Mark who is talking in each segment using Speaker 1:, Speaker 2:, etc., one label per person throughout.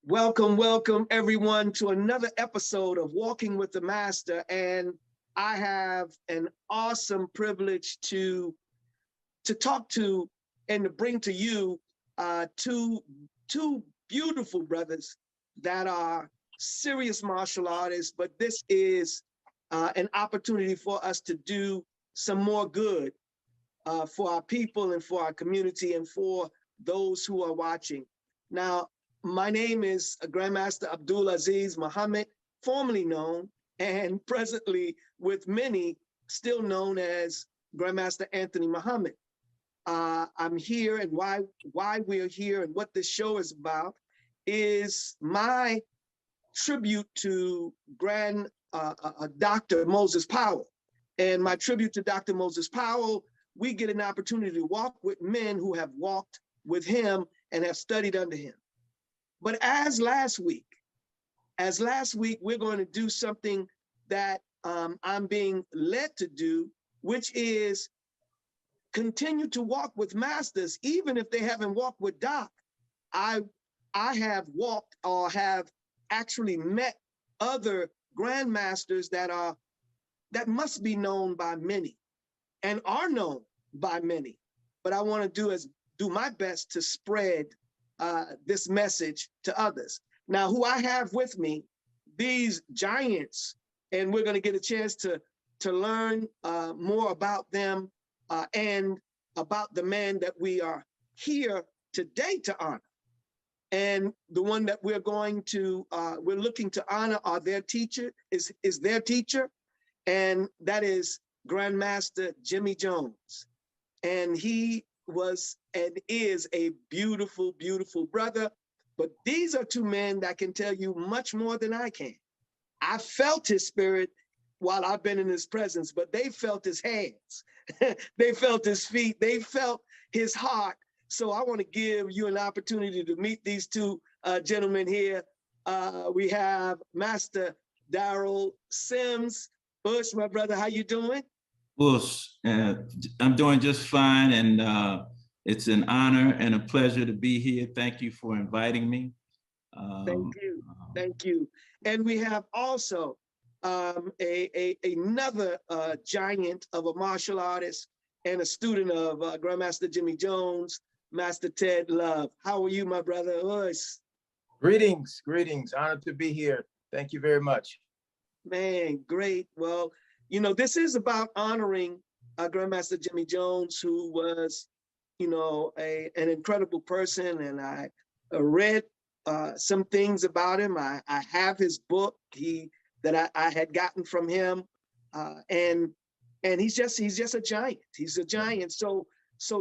Speaker 1: Welcome, welcome everyone to another episode of Walking with the Master. And I have an awesome privilege to talk to and to bring to you two beautiful brothers that are serious martial artists, but this is an opportunity for us to do some more good for our people and for our community and for those who are watching. Now, my name is Grandmaster Abdul Aziz Muhammad, formerly known and presently with many still known as Grandmaster Anthony Muhammad. I'm here, and why we're here and what this show is about is my tribute to Dr. Moses Powell. And my tribute to Dr. Moses Powell, we get an opportunity to walk with men who have walked with him and have studied under him. But as last week, we're going to do something that I'm being led to do, which is continue to walk with masters, even if they haven't walked with Doc. I have walked or have actually met other grandmasters that must be known by many and are known by many. But I want to do my best to spread this message to others. Now, who I have with me, these giants, and we're going to get a chance to learn more about them and about the man that we are here today to honor. And the one that we're looking to honor are their teacher, is their teacher, and that is Grandmaster Jimmy Jones. And he was and is a beautiful, beautiful brother. But these are two men that can tell you much more than I can. I felt his spirit while I've been in his presence, but they felt his hands, they felt his feet, they felt his heart. So I want to give you an opportunity to meet these two gentlemen here. We have Master Darrell Sims. Bush, my brother, how you doing?
Speaker 2: Bush, I'm doing just fine, and it's an honor and a pleasure to be here. Thank you for inviting me.
Speaker 1: Thank you. And we have also another giant of a martial artist and a student of Grandmaster Jimmy Jones, Master Ted Love. How are you, my brother?
Speaker 3: Greetings. Honored to be here. Thank you very much.
Speaker 1: Man, great. Well, this is about honoring Grandmaster Jimmy Jones, who was, an incredible person. And I read some things about him. I have his book that I had gotten from him, and he's just a giant. He's a giant. So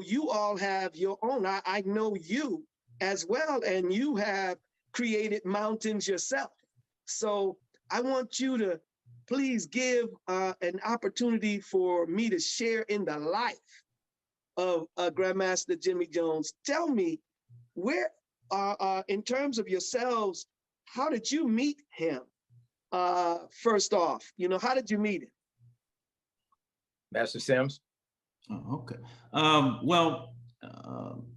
Speaker 1: you all have your own. I know you as well, and you have created mountains yourself. So I want you to please give an opportunity for me to share in the life of Grandmaster Jimmy Jones. Tell me, where, in terms of yourselves, how did you meet him? First off, how did you meet him?
Speaker 3: Master Sims.
Speaker 2: Oh, okay.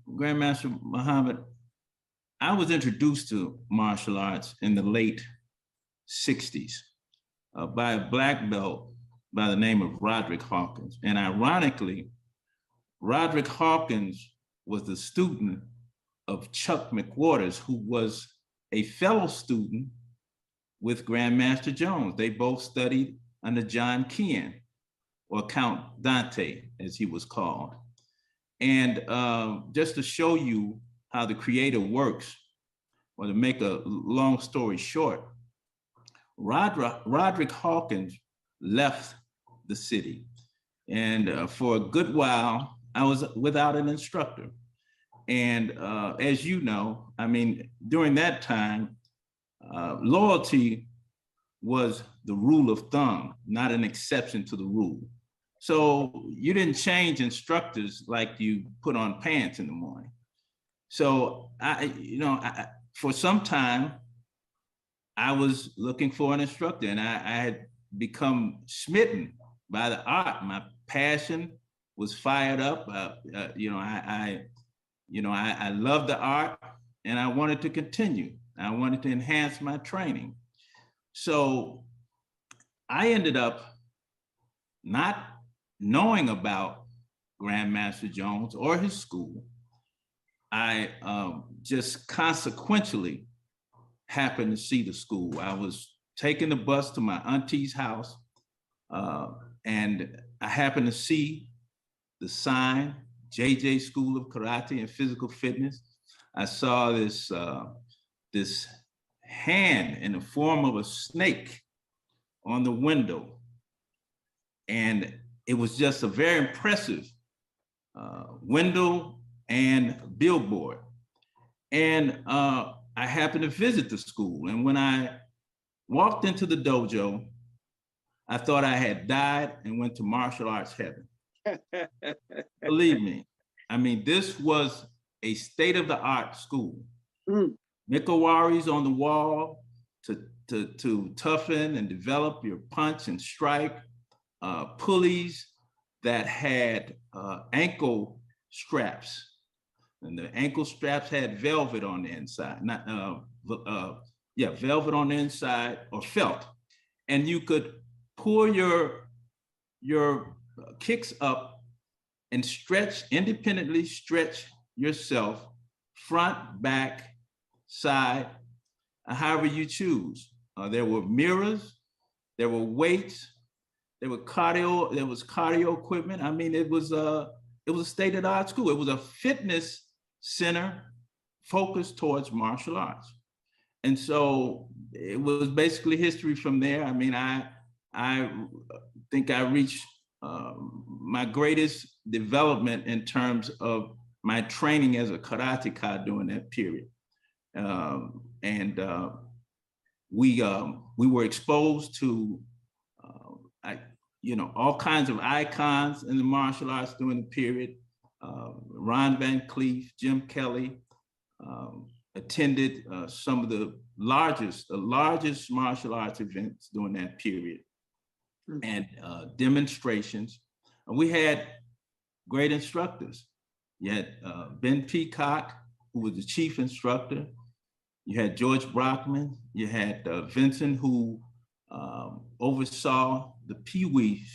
Speaker 2: Grandmaster Muhammad, I was introduced to martial arts in the late 60s by a black belt by the name of Roderick Hawkins. And ironically, Roderick Hawkins was the student of Chuck McWaters, who was a fellow student with Grandmaster Jones. They both studied under John Kean, or Count Dante, as he was called. And just to show you how the creator works, or to make a long story short, Roderick Hawkins left the city. And for a good while, I was without an instructor. And as you know, during that time, loyalty was the rule of thumb, not an exception to the rule. So you didn't change instructors like you put on pants in the morning. So for some time, I was looking for an instructor, and I had become smitten by the art. My passion was fired up. I loved the art, and I wanted to continue. I wanted to enhance my training. So I ended up not knowing about Grandmaster Jones or his school. I just consequentially happened to see the school. I was taking the bus to my auntie's house, and I happened to see the sign, JJ School of Karate and Physical Fitness. I saw this, this hand in the form of a snake on the window. And it was just a very impressive window and billboard. And I happened to visit the school. And when I walked into the dojo, I thought I had died and went to martial arts heaven. Believe me, I mean, this was a state-of-the-art school. Mikawaris on the wall to toughen and develop your punch and strike, pulleys that had ankle straps. And the ankle straps had velvet on the inside, velvet on the inside or felt. And you could pull your kicks up and independently stretch yourself, front, back, side, however you choose. There were mirrors, there were weights, there was cardio equipment. I mean, it was a state-of-the-art school. It was a fitness center focused towards martial arts. And so it was basically history from there. I mean, I think I reached my greatest development in terms of my training as a karateka during that period. We were exposed to all kinds of icons in the martial arts during the period. Ron Van Cleef, Jim Kelly, attended some of the largest martial arts events during that period, and demonstrations. We had great instructors. You had Ben Peacock, who was the chief instructor. You had George Brockman. You had Vincent, who oversaw the Pee-wee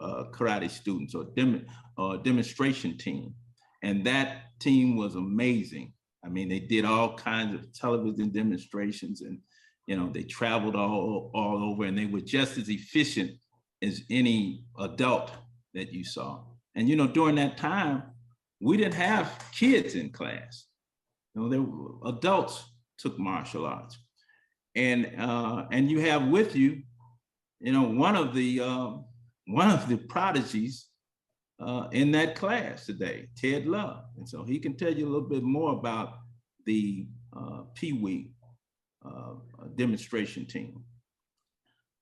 Speaker 2: karate students or demonstration team. And that team was amazing. I mean, they did all kinds of television demonstrations, and they traveled all over, and they were just as efficient as any adult that you saw. And during that time, we didn't have kids in class. There were adults took martial arts, and you have with you, one of the prodigies in that class today, Ted Love. And so he can tell you a little bit more about the Pee-wee demonstration team.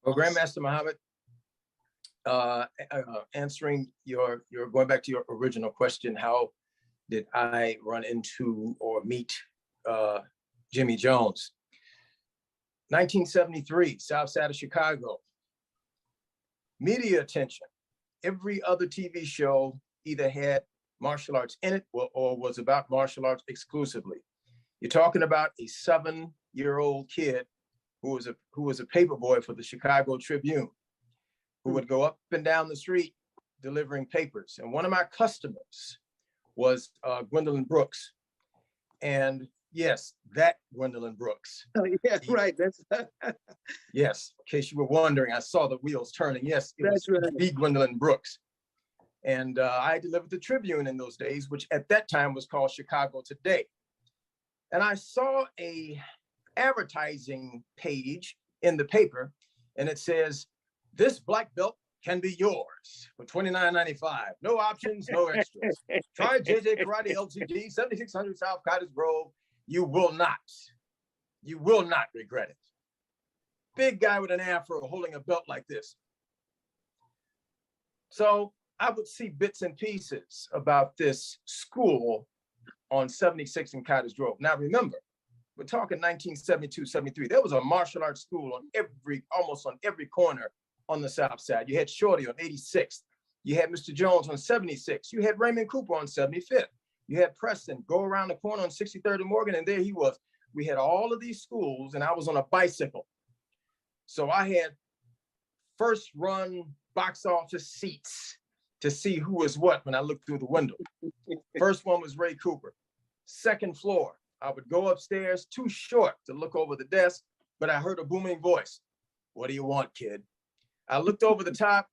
Speaker 3: Well, Grandmaster Muhammad, answering your going back to your original question, how did I run into or meet Jimmy Jones? 1973, South Side of Chicago. Media attention. Every other TV show either had martial arts in it or was about martial arts exclusively. You're talking about a 7-year-old kid who was a paper boy for the Chicago Tribune, who would go up and down the street delivering papers. And one of my customers was Gwendolyn Brooks. And yes, that Gwendolyn Brooks.
Speaker 1: Oh, yeah, right. That's
Speaker 3: yes. In case you were wondering, I saw the wheels turning. Yes, it was
Speaker 1: right.
Speaker 3: The Gwendolyn Brooks. And I delivered the Tribune in those days, which at that time was called Chicago Today. And I saw a advertising page in the paper, and it says, "This black belt can be yours for $29.95. No options, no extras. Try JJ Karate LTD, 7600 South Cottage Grove. You will not regret it." Big guy with an afro holding a belt like this. So I would see bits and pieces about this school on 76 in Cottage Grove. Now remember, we're talking 1972, 73. There was a martial arts school on almost on every corner on the South Side. You had Shorty on 86th. You had Mr. Jones on 76. You had Raymond Cooper on 75th. You had Preston go around the corner on 63rd and Morgan, and there he was, we had all of these schools, and I was on a bicycle. So I had first run box office seats to see who was what when I looked through the window. First one was Ray Cooper. Second floor, I would go upstairs, too short to look over the desk, but I heard a booming voice. What do you want, kid? I looked over the top.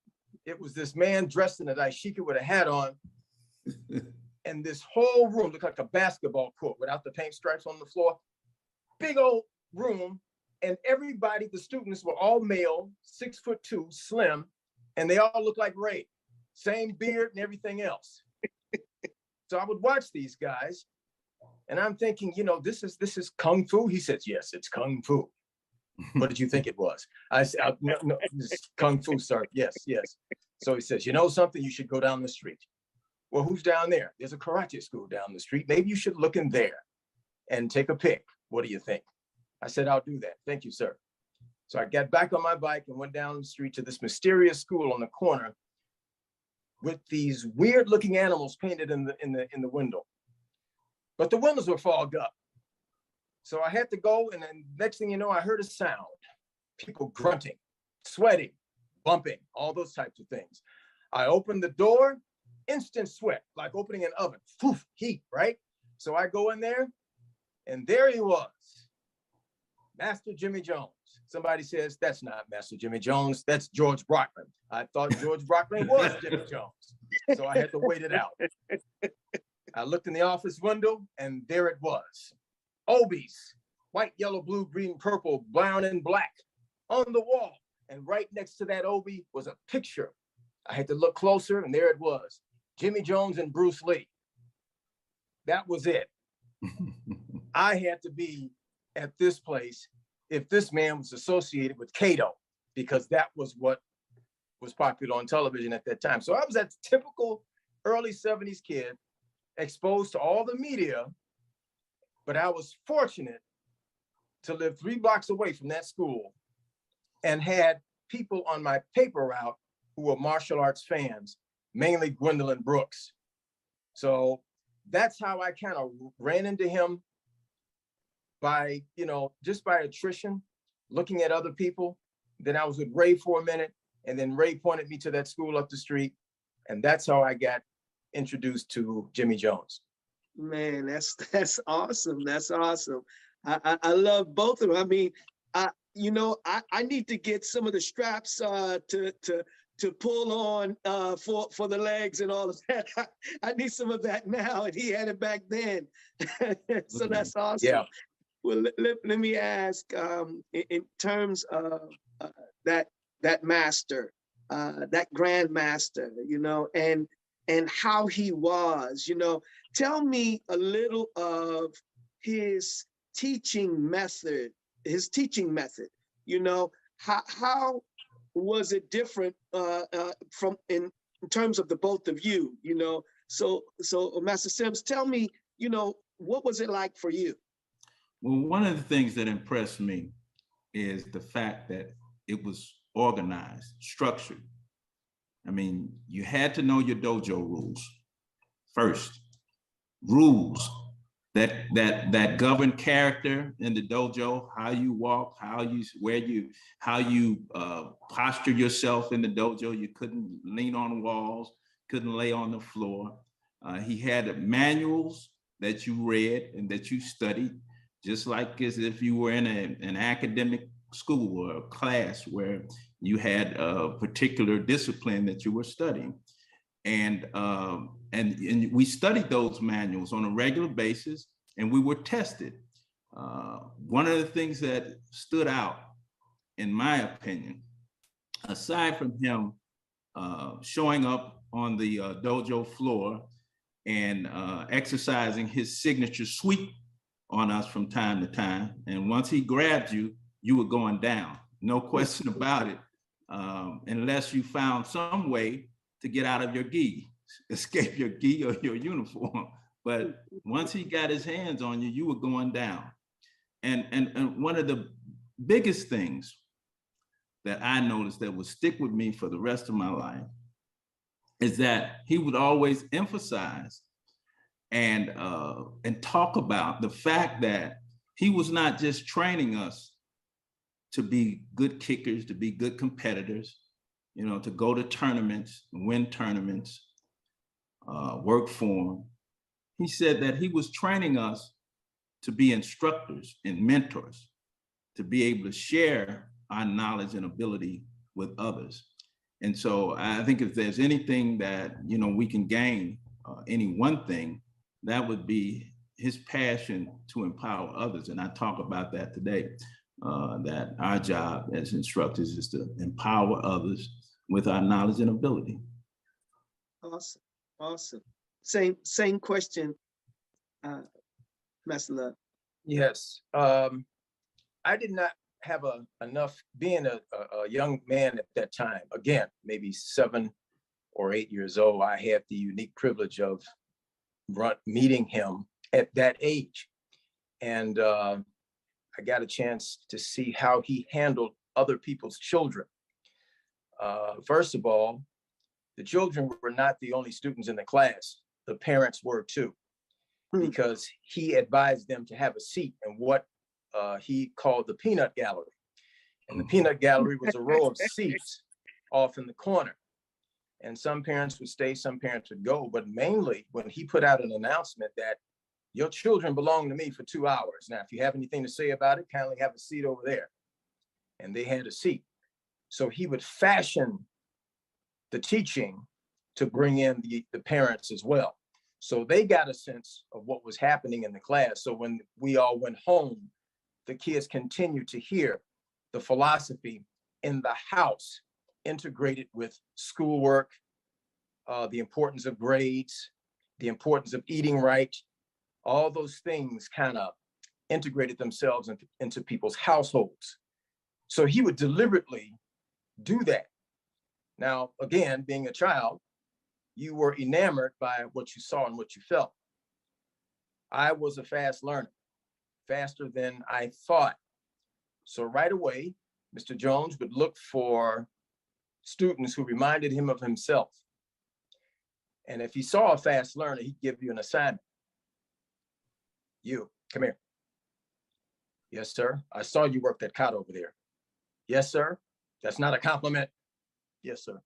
Speaker 3: It was this man dressed in a dashiki with a hat on. And this whole room looked like a basketball court without the paint stripes on the floor. Big old room. And everybody, the students were all male, 6'2", slim, and they all looked like Ray. Same beard and everything else. So I would watch these guys, and I'm thinking, you know, this is Kung Fu. He says, yes, it's Kung Fu. What did you think it was? I said, no, it's Kung Fu, sir. Yes, yes. So he says, you know something? You should go down the street. Well, who's down there? There's a karate school down the street. Maybe you should look in there and take a pic. What do you think? I said, I'll do that. Thank you, sir. So I got back on my bike and went down the street to this mysterious school on the corner with these weird looking animals painted in the window. But the windows were fogged up. So I had to go, and then next thing you know, I heard a sound. People grunting, sweating, bumping, all those types of things. I opened the door, instant sweat, like opening an oven, poof, heat, right? So I go in there, and there he was, Master Jimmy Jones. Somebody says, that's not Master Jimmy Jones, that's George Brockman. I thought George Brockman was Jimmy Jones. So I had to wait it out. I looked in the office window, and there it was. Obies, white, yellow, blue, green, purple, brown, and black on the wall. And right next to that Obie was a picture. I had to look closer, and there it was. Jimmy Jones and Bruce Lee. That was it. I had to be at this place if this man was associated with Kato, because that was what was popular on television at that time. So I was that typical early 70s kid, exposed to all the media, but I was fortunate to live 3 blocks away from that school and had people on my paper route who were martial arts fans, mainly Gwendolyn Brooks. So that's how I kind of ran into him by, you know, just by attrition, looking at other people. Then I was with Ray for a minute, and then Ray pointed me to that school up the street. And that's how I got introduced to Jimmy Jones.
Speaker 1: Man, that's awesome. That's awesome. I love both of them. I mean, I need to get some of the straps to pull on for the legs and all of that. I need some of that now, and he had it back then. So that's awesome.
Speaker 3: Yeah.
Speaker 1: Well, let me ask, in terms of that master, that grandmaster, you know, and how he was, you know, tell me a little of his teaching method, you know, how was it different from in terms of the both of you, you know? So Master Sims, tell me, you know, what was it like for you?
Speaker 2: Well, one of the things that impressed me is the fact that it was organized, structured. I mean, you had to know your dojo rules first. Rules that govern character in the dojo, how you walk, how you posture yourself in the dojo. You couldn't lean on walls, couldn't lay on the floor. He had manuals that you read and that you studied, just like as if you were in an academic school or a class where you had a particular discipline that you were studying. And we studied those manuals on a regular basis, and we were tested. One of the things that stood out, in my opinion, aside from him showing up on the dojo floor and exercising his signature sweep on us from time to time, and once he grabbed you, you were going down, no question about it, unless you found some way to get out of your gi, escape your gi or your uniform. But once he got his hands on you, you were going down. And one of the biggest things that I noticed that would stick with me for the rest of my life is that he would always emphasize and talk about the fact that he was not just training us to be good kickers, to be good competitors, you know, to go to tournaments, win tournaments, work for him. He said that he was training us to be instructors and mentors, to be able to share our knowledge and ability with others. And so I think if there's anything that, you know, we can gain, any one thing, that would be his passion to empower others. And I talk about that today, that our job as instructors is to empower others with our knowledge and ability.
Speaker 1: Awesome, awesome. Same question, Master Love.
Speaker 3: Yes. I did not have enough, being a young man at that time, again, maybe 7 or 8 years old, I had the unique privilege of meeting him at that age. And I got a chance to see how he handled other people's children. First of all, the children were not the only students in the class. The parents were too, because he advised them to have a seat in what he called the peanut gallery. And the peanut gallery was a row of seats off in the corner. And some parents would stay, some parents would go. But mainly when he put out an announcement that your children belong to me for 2 hours. Now, if you have anything to say about it, kindly have a seat over there. And they had a seat. So he would fashion the teaching to bring in the parents as well. So they got a sense of what was happening in the class. So when we all went home, the kids continued to hear the philosophy in the house, integrated with schoolwork, the importance of grades, the importance of eating right. All those things kind of integrated themselves into people's households. So he would deliberately do that. Now, again, being a child, you were enamored by what you saw and what you felt. I was a fast learner, faster than I thought. So right away, Mr. Jones would look for students who reminded him of himself. And if he saw a fast learner, he'd give you an assignment. You, come here. Yes, sir. I saw you work that cot over there. Yes, sir. That's not a compliment. Yes, sir.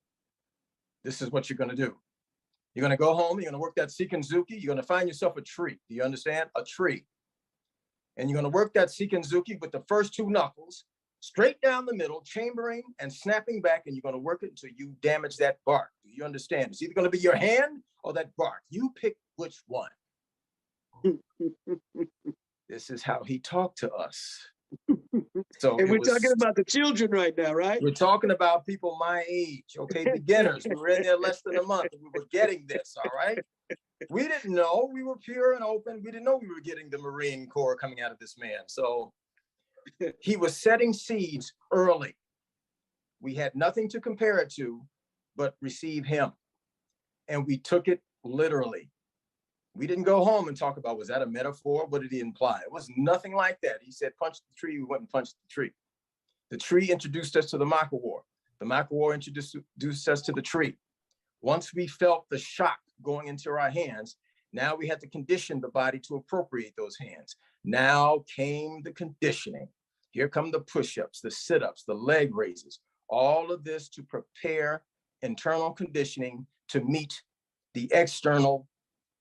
Speaker 3: This is what you're going to do. You're going to go home. You're going to work that Sekanzuki. You're going to find yourself a tree. Do you understand? A tree. And you're going to work that Sekanzuki with the first 2 knuckles, straight down the middle, chambering and snapping back, and you're going to work it until you damage that bark. Do you understand? It's either going to be your hand or that bark. You pick which one. This is how he talked to us. So
Speaker 1: and we're talking about the children right now, right?
Speaker 3: We're talking about people my age, okay, beginners. We were in there less than a month. We were getting this, all right? We didn't know. We were pure and open. We didn't know we were getting the Marine Corps coming out of this man. So he was setting seeds early. We had nothing to compare it to, but receive him. And we took it literally. We didn't go home and talk about, was that a metaphor? What did he imply? It was nothing like that. He said, punch the tree. We went and punched the tree. The tree introduced us to the Maka War. The Maka War introduced us to the tree. Once we felt the shock going into our hands, now we had to condition the body to appropriate those hands. Now came the conditioning. Here come the push-ups, the sit-ups, the leg raises, all of this to prepare internal conditioning to meet the external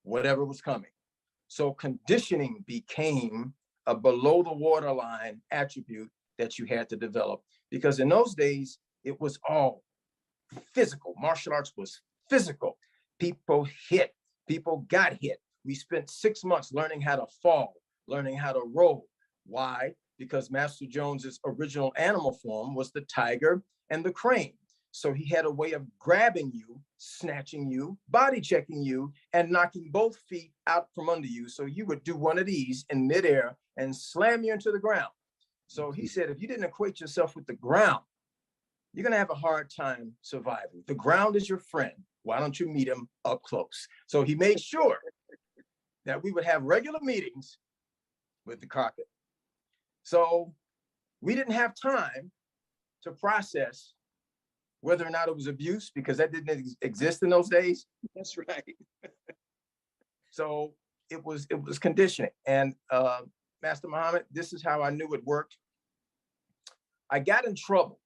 Speaker 3: whatever was coming. So conditioning became a below the waterline attribute that you had to develop, because in those days, it was all physical. Martial arts was physical. People hit, people got hit. We spent 6 months learning how to fall, learning how to roll. Why? Because Master Jones's original animal form was the tiger and the crane. So he had a way of grabbing you, snatching you, body checking you, and knocking both feet out from under you. So you would do one of these in midair and slam you into the ground. So he said, if you didn't equate yourself with the ground, you're going to have a hard time surviving. The ground is your friend. Why don't you meet him up close? So he made sure that we would have regular meetings with the carpet. So we didn't have time to process whether or not it was abuse, because that didn't exist in those days.
Speaker 1: That's right.
Speaker 3: So it was conditioning. And Master Muhammad, this is how I knew it worked. I got in trouble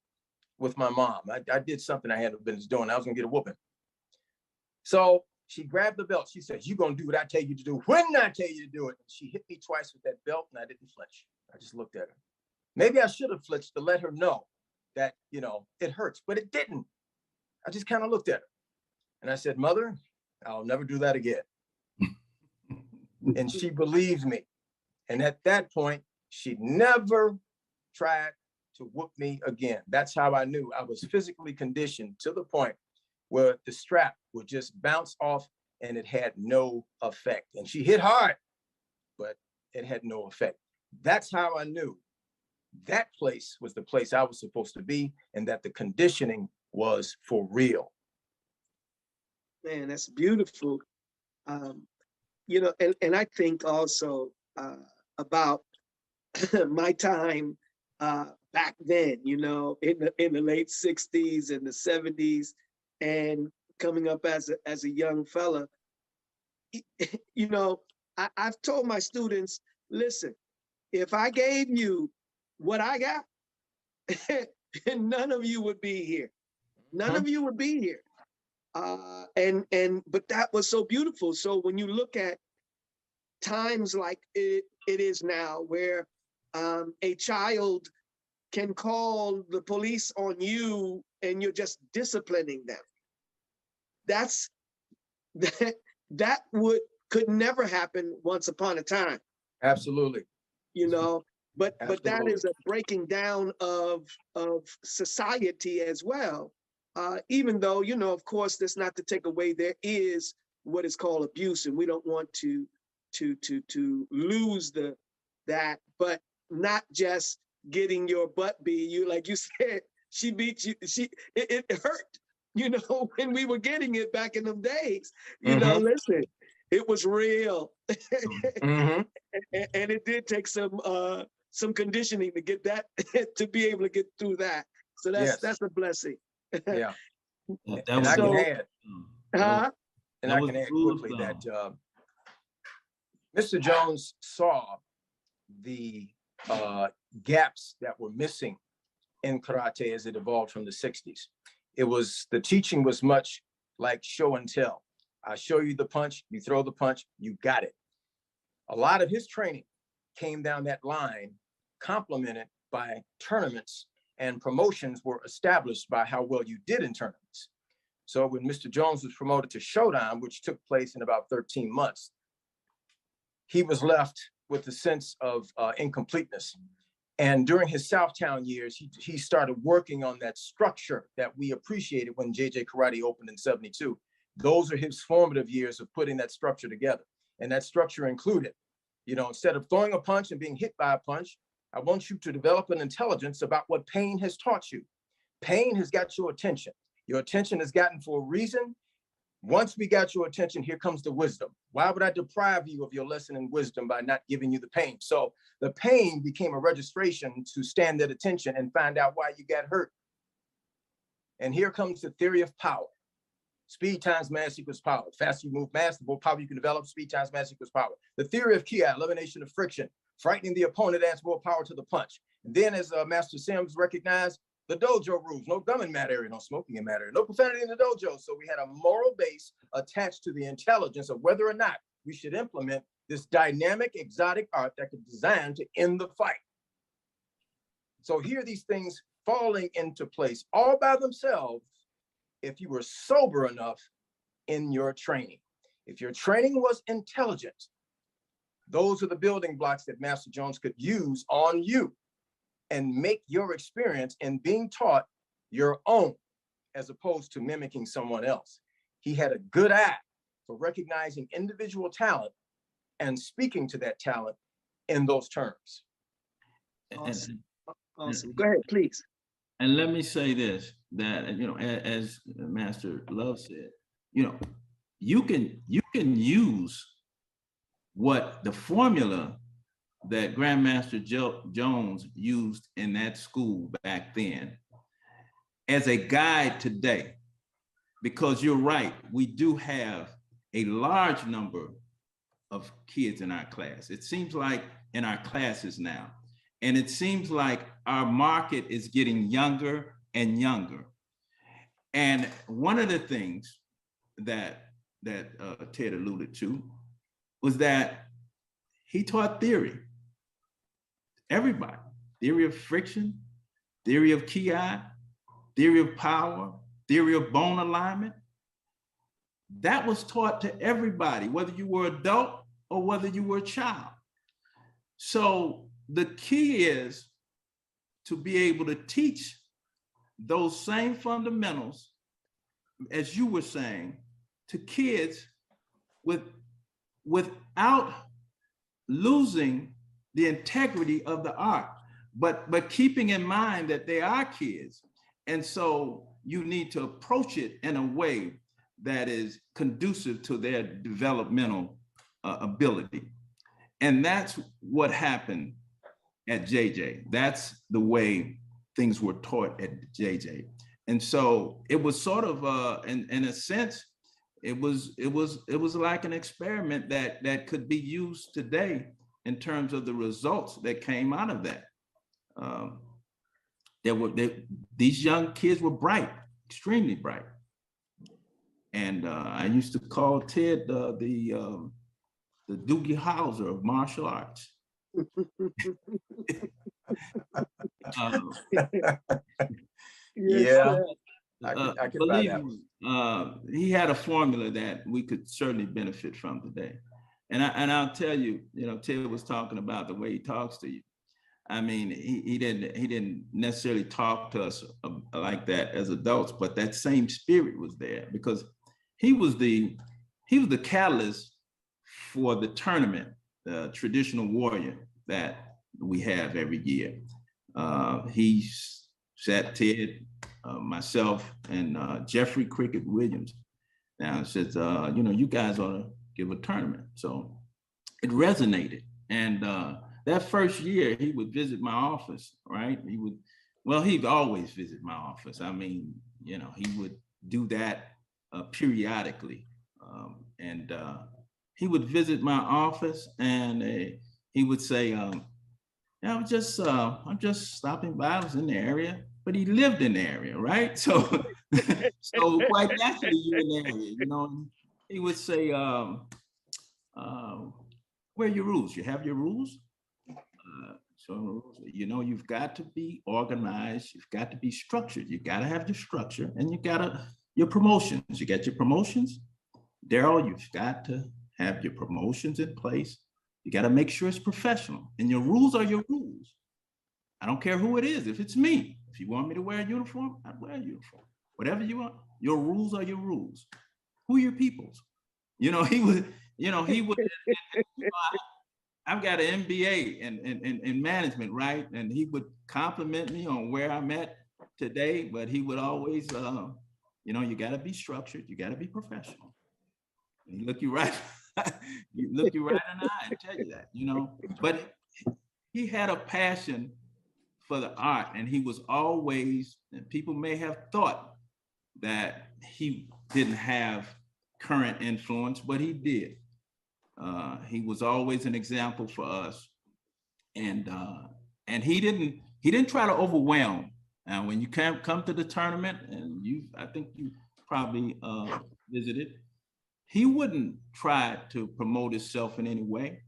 Speaker 3: with my mom. I did something I hadn't been doing. I was gonna get a whooping. So she grabbed the belt. She said, "You're gonna do what I tell you to do when I tell you to do it." And she hit me twice with that belt, and I didn't flinch. I just looked at her. Maybe I should have flinched to let her know that, you know, it hurts, but it didn't. I just kind of looked at her. And I said, "Mother, I'll never do that again." And she believed me. And at that point, she never tried to whoop me again. That's how I knew I was physically conditioned to the point where the strap would just bounce off and it had no effect. And she hit hard, but it had no effect. That's how I knew that place was the place I was supposed to be and that the conditioning was for real.
Speaker 1: Man, that's beautiful. You know, and I think also about my time back then, you know, in the late 60s and the 70s, and coming up as a young fella. You know, I've told my students, listen, if I gave you what I got, none of you would be here. None of you would be here. But that was so beautiful. So when you look at times like it is now, where a child can call the police on you and you're just disciplining them, that could never happen once upon a time.
Speaker 3: Absolutely.
Speaker 1: You know, but that is
Speaker 3: Absolutely.
Speaker 1: a breaking down of society as well. Even though, you know, of course, that's not to take away, there is what is called abuse, and we don't want to lose that, but not just getting your butt beat. You, like you said, she beat you. It hurt, you know, when we were getting it back in them days. You know, listen, it was real, and it did take some conditioning to get that to be able to get through that. So that's a blessing.
Speaker 3: Yeah.
Speaker 2: And
Speaker 3: I can add,
Speaker 1: And
Speaker 3: I can add quickly that Mr. Jones saw the gaps that were missing in karate as it evolved from the 60s. The teaching was much like show and tell. I show you the punch, you throw the punch, you got it. A lot of his training came down that line, complemented by tournaments, and promotions were established by how well you did in tournaments. So when Mr. Jones was promoted to Showdown, which took place in about 13 months, he was left with a sense of incompleteness. And during his Southtown years, he started working on that structure that we appreciated when JJ Karate opened in '72. Those are his formative years of putting that structure together. And that structure included, you know, instead of throwing a punch and being hit by a punch, I want you to develop an intelligence about what pain has taught you. Pain has got your attention. Your attention is gotten for a reason. Once we got your attention, here comes the wisdom. Why would I deprive you of your lesson in wisdom by not giving you the pain? So the pain became a registration to stand at attention and find out why you got hurt. And here comes the theory of power. Speed times mass equals power. The faster you move mass, the more power you can develop. Speed times mass equals power. The theory of ki, elimination of friction. Frightening the opponent adds more power to the punch. And then, as Master Sims recognized, the dojo rules: no gum in mat area, no smoking in mat area, no profanity in the dojo. So we had a moral base attached to the intelligence of whether or not we should implement this dynamic, exotic art that could design to end the fight. So here are these things falling into place all by themselves if you were sober enough in your training. If your training was intelligent, those are the building blocks that Master Jones could use on you and make your experience in being taught your own, as opposed to mimicking someone else. He had a good eye for recognizing individual talent and speaking to that talent in those terms.
Speaker 1: Awesome. Awesome. Go ahead, please.
Speaker 2: And let me say this, that, you know, as Master Love said, you know, you can use what the formula that Grandmaster Jones used in that school back then as a guide today, because you're right, we do have a large number of kids in our class. It seems like in our classes now, and it seems like our market is getting younger and younger. And one of the things that Ted alluded to was that he taught theory. Everybody, theory of friction, theory of ki, theory of power, theory of bone alignment. That was taught to everybody, whether you were adult or whether you were a child. So the key is to be able to teach those same fundamentals, as you were saying, to kids without losing the integrity of the art, but keeping in mind that they are kids. And so you need to approach it in a way that is conducive to their developmental ability. And that's what happened at JJ. That's the way things were taught at JJ. And so it was sort of, in a sense, it was like an experiment that could be used today in terms of the results that came out of that. These young kids were bright, extremely bright. And I used to call Ted the Doogie Howser of martial arts.
Speaker 3: Yeah, I could buy that one.
Speaker 2: He had a formula that we could certainly benefit from today. And I'll tell you, Ted was talking about the way he talks to you. I mean, he didn't necessarily talk to us like that as adults, but that same spirit was there because he was the catalyst for the tournament, the traditional warrior that we have every year. He sat Ted, myself, and Jeffrey Cricket Williams down and says, you guys ought to give a tournament. So it resonated. And that first year, he would visit my office, right? He'd always visit my office. I mean, he would do that periodically. And he would visit my office and he would say, I'm just stopping by. I was in the area, but he lived in the area, right? So, so quite naturally, you're in the area, He would say, where are your rules? You have your rules? So, you've got to be organized. You've got to be structured. You got to have your structure, and your promotions. You got your promotions. Darrell, you've got to have your promotions in place. You got to make sure it's professional, and your rules are your rules. I don't care who it is. If it's me, if you want me to wear a uniform, I'd wear a uniform. Whatever you want, your rules are your rules. Who are your peoples? He would. I've got an MBA in management, right? And he would compliment me on where I'm at today, but he would always, you got to be structured, you got to be professional. And he look you right, in the eye and tell you that, But he had a passion for the art, and he was always. And people may have thought that he didn't have current influence, but he did. He was always an example for us, and he didn't try to overwhelm. And when you come to the tournament, and I think you probably visited, he wouldn't try to promote himself in any way.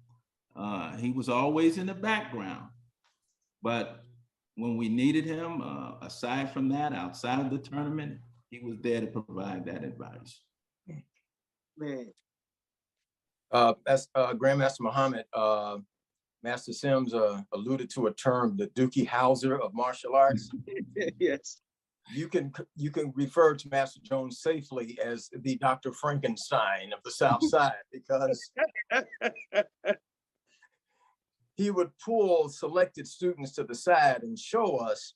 Speaker 2: He was always in the background, but when we needed him, aside from that, outside of the tournament, he was there to provide that advice.
Speaker 1: Man.
Speaker 3: As Grandmaster Muhammad, Master Sims alluded to a term, the Doogie Howser of martial arts.
Speaker 1: Yes.
Speaker 3: You can refer to Master Jones safely as the Dr. Frankenstein of the South Side, because he would pull selected students to the side and show us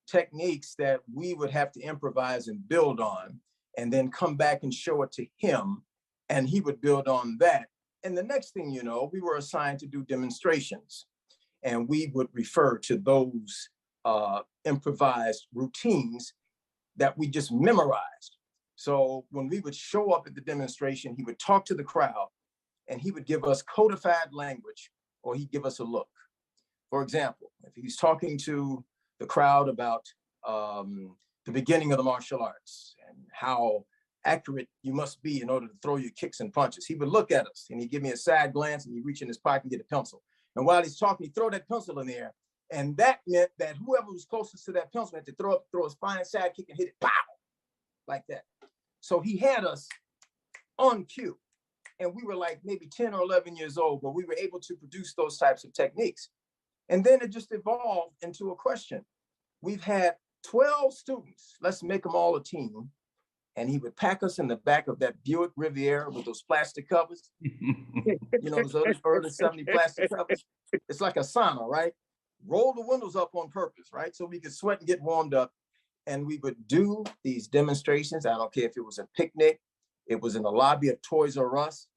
Speaker 3: techniques that we would have to improvise and build on, and then come back and show it to him, and he would build on that. And the next thing you know, we were assigned to do demonstrations, and we would refer to those improvised routines that we just memorized. So when we would show up at the demonstration, he would talk to the crowd, and he would give us codified language, or he'd give us a look. For example, if he's talking to the crowd about the beginning of the martial arts and how accurate you must be in order to throw your kicks and punches, he would look at us and he'd give me a side glance, and he'd reach in his pocket and get a pencil. And while he's talking, he'd throw that pencil in the air. And that meant that whoever was closest to that pencil had to throw his fine side kick and hit it, pow, like that. So he had us on cue. And we were like maybe 10 or 11 years old, but we were able to produce those types of techniques. And then it just evolved into a question. We've had 12 students, let's make them all a team. And he would pack us in the back of that Buick Riviera with those plastic covers. You know, those early 70 plastic covers. It's like a sauna, right? Roll the windows up on purpose, right? So we could sweat and get warmed up. And we would do these demonstrations. I don't care if it was a picnic, it was in the lobby of Toys R Us,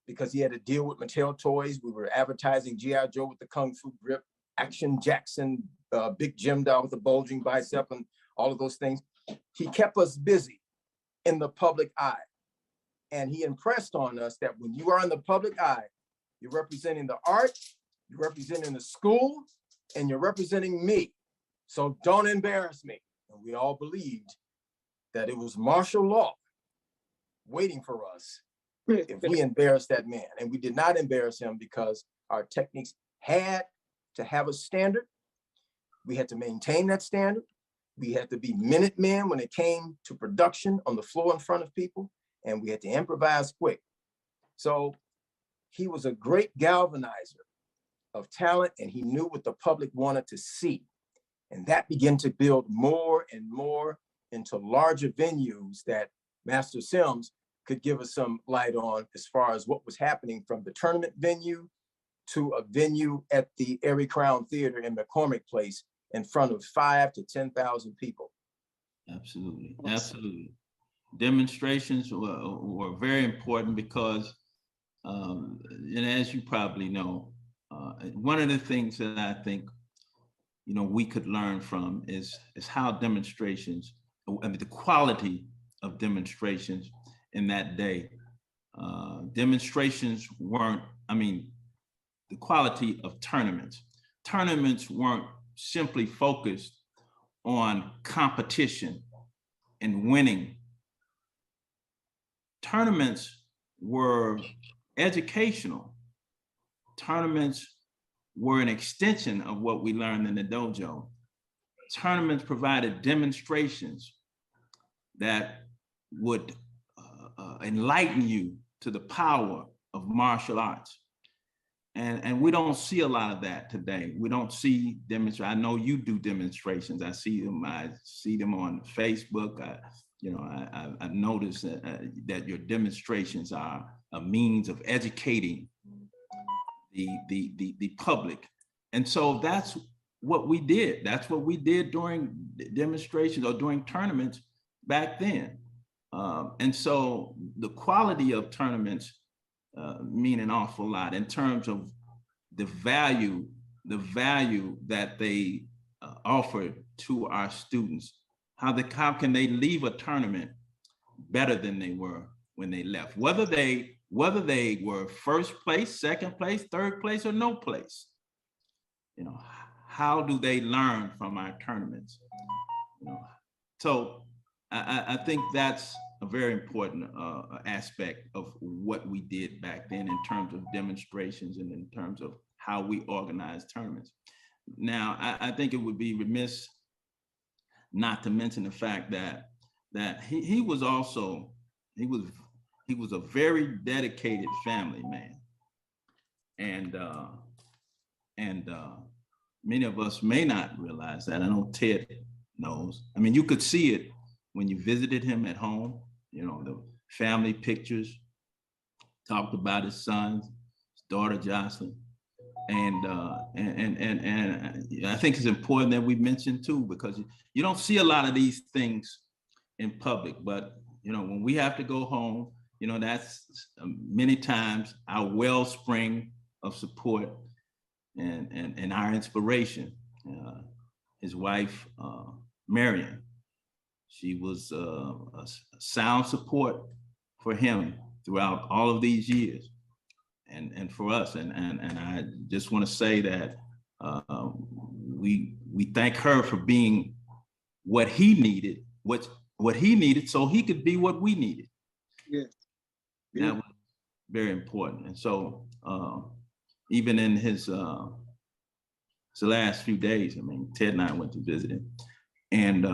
Speaker 3: because he had to deal with Mattel toys. We were advertising G.I. Joe with the Kung Fu grip, Action Jackson, Big Jim doll with the bulging bicep, and all of those things. He kept us busy in the public eye. And he impressed on us that when you are in the public eye, you're representing the art, you're representing the school, and you're representing me. So don't embarrass me. And we all believed that it was martial law waiting for us if we embarrassed that man. And we did not embarrass him, because our techniques had to have a standard. We had to maintain that standard. We had to be Minutemen when it came to production on the floor in front of people, and we had to improvise quick. So he was a great galvanizer of talent, and he knew what the public wanted to see. And that began to build more and more into larger venues that Master Sims could give us some light on, as far as what was happening from the tournament venue to a venue at the Erie Crown Theater in McCormick Place in front of 5,000 to 10,000 people.
Speaker 2: Absolutely, absolutely. Demonstrations were very important because, and as you probably know, one of the things that I think, you know, we could learn from is how demonstrations, I mean, the quality of demonstrations in that day. Demonstrations weren't, I mean, the quality of tournaments. Tournaments weren't simply focused on competition and winning. Tournaments were educational. Tournaments were an extension of what we learned in the dojo. Tournaments provided demonstrations that would enlighten you to the power of martial arts. And we don't see a lot of that today. We don't see demonstrations. I know you do demonstrations. I see them on Facebook. I noticed that your demonstrations are a means of educating the public. And so that's what we did. That's what we did during demonstrations or during tournaments back then. And so the quality of tournaments mean an awful lot in terms of the value that they offer to our students. How can they leave a tournament better than they were when they left? Whether they were first place, second place, third place, or no place. You know, how do they learn from our tournaments? You know, so I think that's a very important aspect of what we did back then in terms of demonstrations and in terms of how we organized tournaments. Now, I think it would be remiss not to mention the fact that he was a very dedicated family man, and many of us may not realize that. I know Ted knows. I mean, you could see it when you visited him at home. You know, the family pictures talked about his sons, his daughter Jocelyn, and I think it's important that we mention too, because you don't see a lot of these things in public. But you know, when we have to go home, you know, that's many times our wellspring of support and our inspiration. His wife, Marion, she was a sound support for him throughout all of these years. and for us. And I just want to say that we thank her for being what he needed, what he needed, so he could be what we needed.
Speaker 1: Yeah.
Speaker 2: That was very important. And so even in his last few days, I mean, Ted and I went to visit him, and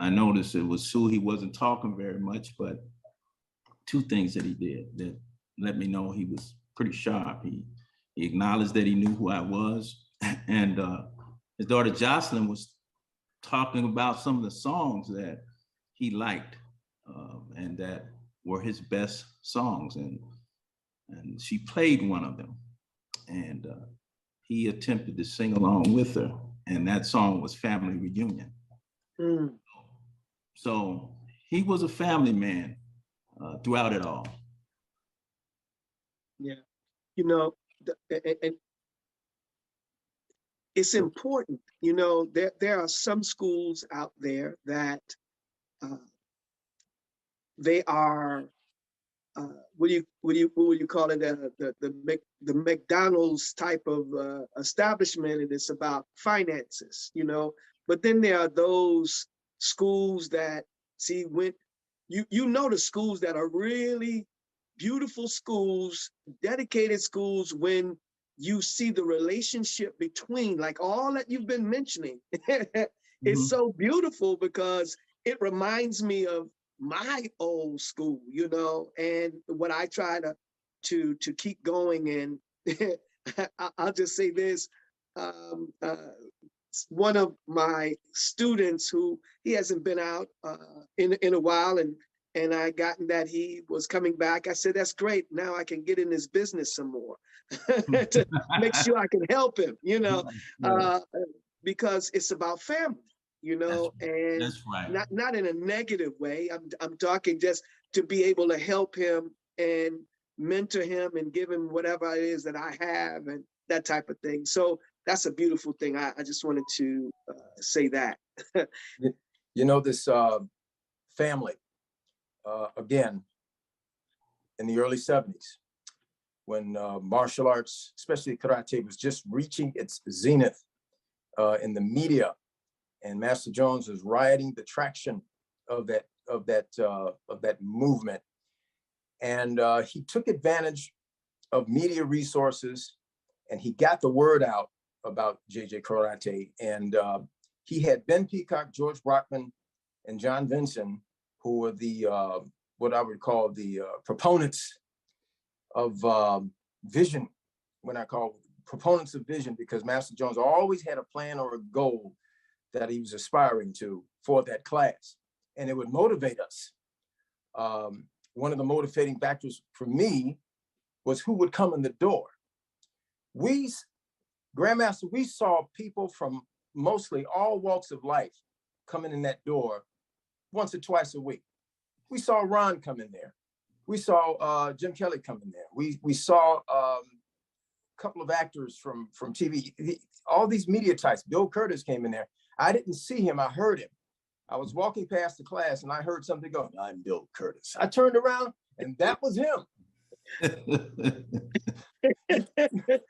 Speaker 2: I noticed it was Sue. He wasn't talking very much, but two things that he did that let me know he was pretty sharp. He acknowledged that he knew who I was, and his daughter Jocelyn was talking about some of the songs that he liked and that were his best songs, and she played one of them, and he attempted to sing along with her, and that song was Family Reunion.
Speaker 1: Mm.
Speaker 2: So he was a family man throughout it all.
Speaker 1: Yeah, you know, and it's important. You know, there are some schools out there that they are what would you call it, the McDonald's type of establishment, and it's about finances, you know. But then there are those schools that you know, the schools that are really beautiful schools, dedicated schools, when you see the relationship between, like all that you've been mentioning, it's so beautiful because it reminds me of my old school, you know, and what I try to keep going. And I'll just say this, one of my students who he hasn't been out in a while, and I gotten that he was coming back. I said, that's great. Now I can get in his business some more to make sure I can help him, you know, because it's about family, you know, and
Speaker 2: that's right.
Speaker 1: not in a negative way. I'm talking just to be able to help him and mentor him and give him whatever it is that I have and that type of thing. So that's a beautiful thing. I just wanted to say that.
Speaker 3: You know, this family, again, in the early 70s, when martial arts, especially karate, was just reaching its zenith in the media, and Master Jones was riding the traction of that movement, and he took advantage of media resources, and he got the word out about JJ Karate. And he had Ben Peacock, George Brockman, and John Vinson, who were the what I would call the proponents of vision. When I call proponents of vision, because Master Jones always had a plan or a goal that he was aspiring to for that class, and it would motivate us. One of the motivating factors for me was who would come in the door. Grandmaster, we saw people from mostly all walks of life coming in that door once or twice a week. We saw Ron come in there. We saw Jim Kelly come in there. We saw a couple of actors from TV. All these media types. Bill Curtis came in there. I didn't see him, I heard him. I was walking past the class and I heard something go, I'm Bill Curtis. I turned around and that was him.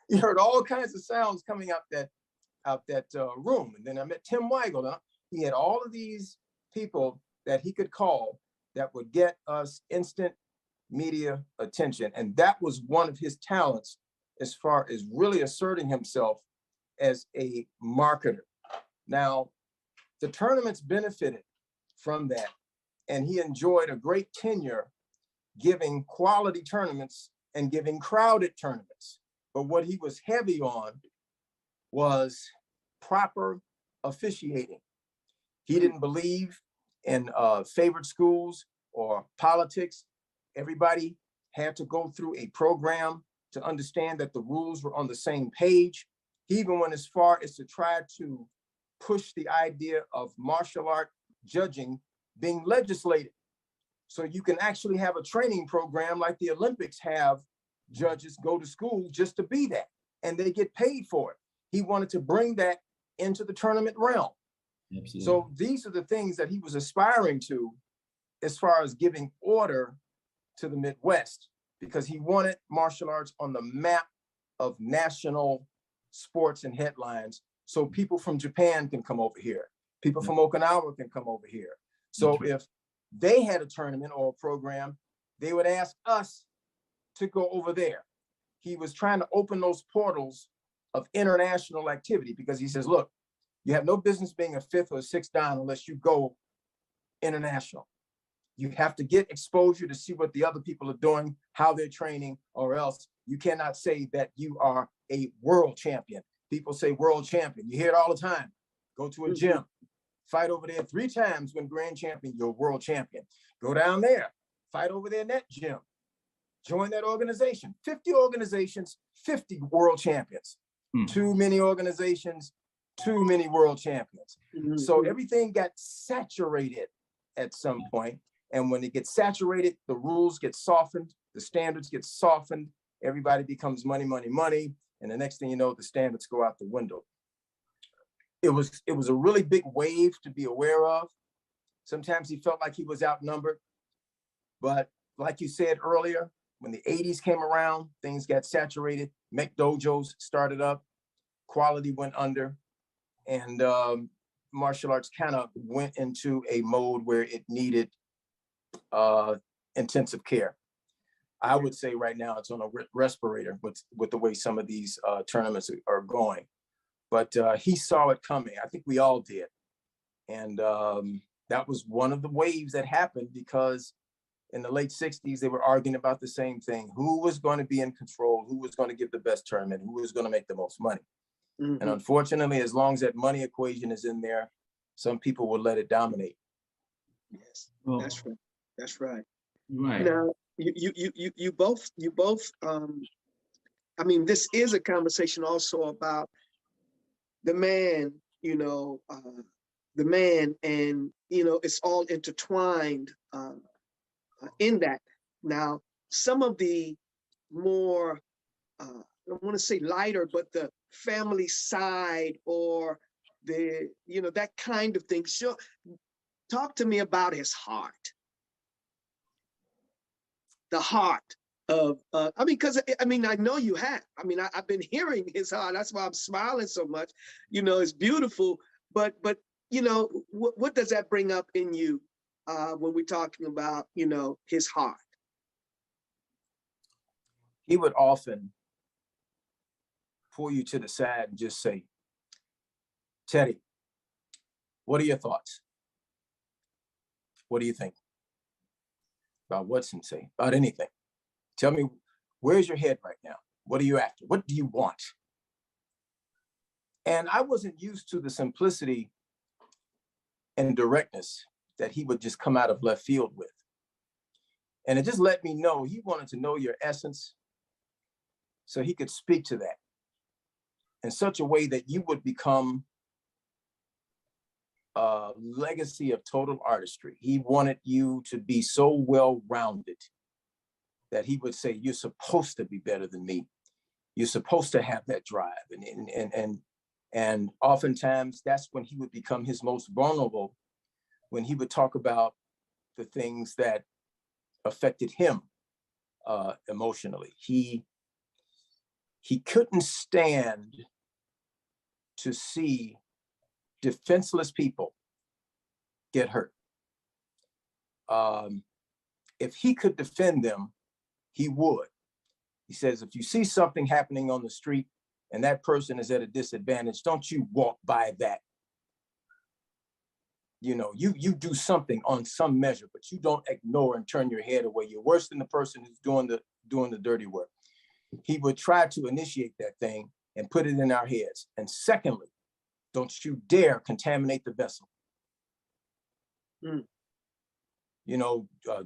Speaker 3: You heard all kinds of sounds coming out that room. And then I met Tim Weigel. He had all of these people that he could call that would get us instant media attention. And that was one of his talents as far as really asserting himself as a marketer. Now, the tournaments benefited from that, and he enjoyed a great tenure giving quality tournaments and giving crowded tournaments. But what he was heavy on was proper officiating. He didn't believe in favored schools or politics. Everybody had to go through a program to understand that the rules were on the same page. He even went as far as to try to push the idea of martial art judging being legislated. So you can actually have a training program like the Olympics have judges go to school just to be that, and they get paid for it. He wanted to bring that into the tournament realm. Absolutely. So these are the things that he was aspiring to as far as giving order to the Midwest. because he wanted martial arts on the map of national sports and headlines. So people from Japan can come over here. People from Okinawa can come over here. So if they had a tournament or a program, they would ask us to go over there. He was trying to open those portals of international activity because he says, look, you have no business being a fifth or a sixth down unless you go international. You have to get exposure to see what the other people are doing, how they're training, or else you cannot say that you are a world champion. People say world champion. You hear it all the time. Go to a gym, fight over there 3 times, win grand champion, you're world champion. Go down there, fight over there in that gym. Join that organization. 50 organizations, 50 world champions. Too many organizations, too many world champions. So everything got saturated at some point. And when it gets saturated, the rules get softened, the standards get softened, everybody becomes money, money, money. And the next thing you know, the standards go out the window. It was a really big wave to be aware of. Sometimes he felt like he was outnumbered. But like you said earlier, when the 80s came around, things got saturated. Mech dojos started up, quality went under, and martial arts kind of went into a mode where it needed intensive care. I would say right now it's on a respirator with the way some of these tournaments are going. But he saw it coming. I think we all did. And that was one of the waves that happened because in the late 60s, they were arguing about the same thing. Who was going to be in control? Who was going to give the best tournament? Who was going to make the most money? And unfortunately, as long as that money equation is in there, some people will let it dominate.
Speaker 1: Yes, that's right. That's right.
Speaker 2: Right.
Speaker 1: Now, you both. I mean, this is a conversation also about the man. The man, and it's all intertwined in that. Now, some of the more I don't want to say lighter, but the family side or the that kind of thing. Sure, talk to me about his heart. The heart of I mean, because I know you have. I've been hearing his heart. That's why I'm smiling so much. It's beautiful. But what does that bring up in you when we're talking about his heart?
Speaker 3: He would often pull you to the side and just say, Teddy, what are your thoughts? What do you think? About what, Sensei? About anything. Tell me, where's your head right now? What are you after? What do you want? And I wasn't used to the simplicity and directness that he would just come out of left field with. And it just let me know he wanted to know your essence so he could speak to that in such a way that you would become a legacy of total artistry. He wanted you to be so well-rounded that he would say, you're supposed to be better than me. You're supposed to have that drive. And oftentimes that's when he would become his most vulnerable, when he would talk about the things that affected him emotionally. He couldn't stand to see defenseless people get hurt. If he could defend them, he would. He says, if you see something happening on the street and that person is at a disadvantage, don't you walk by that. You do something on some measure, but you don't ignore and turn your head away. You're worse than the person who's doing the dirty work. He would try to initiate that thing and put it in our heads. And secondly, don't you dare contaminate the vessel.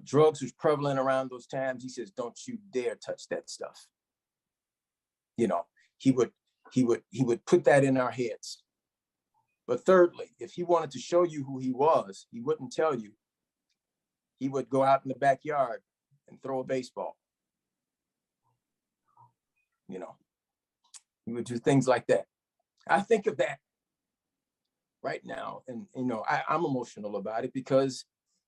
Speaker 3: Drugs was prevalent around those times. He says, don't you dare touch that stuff. He would put that in our heads. But thirdly, if he wanted to show you who he was, he wouldn't tell you. He would go out in the backyard and throw a baseball. He would do things like that. I think of that right now, and I'm emotional about it because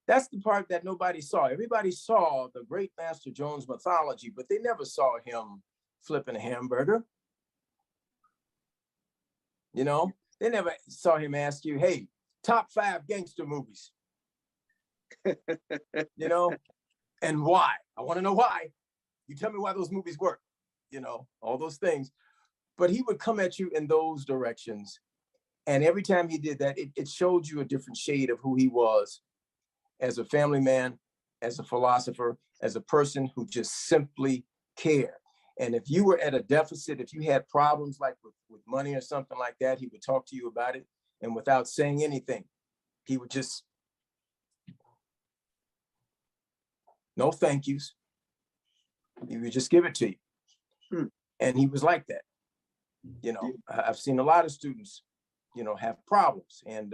Speaker 3: That's the part that nobody saw. Everybody saw the Grandmaster Jones mythology, but they never saw him flipping a hamburger. You know, they never saw him ask you, hey, top 5 gangster movies. You know, and why? I want to know why. You tell me why those movies work, you know, all those things. But he would come at you in those directions. And every time he did that, it showed you a different shade of who he was as a family man, as a philosopher, as a person who just simply cared. And if you were at a deficit, if you had problems like with money or something like that, he would talk to you about it. And without saying anything, he would just, no thank yous. He would just give it to you. And he was like that. You know, I've seen a lot of students, you know, have problems. And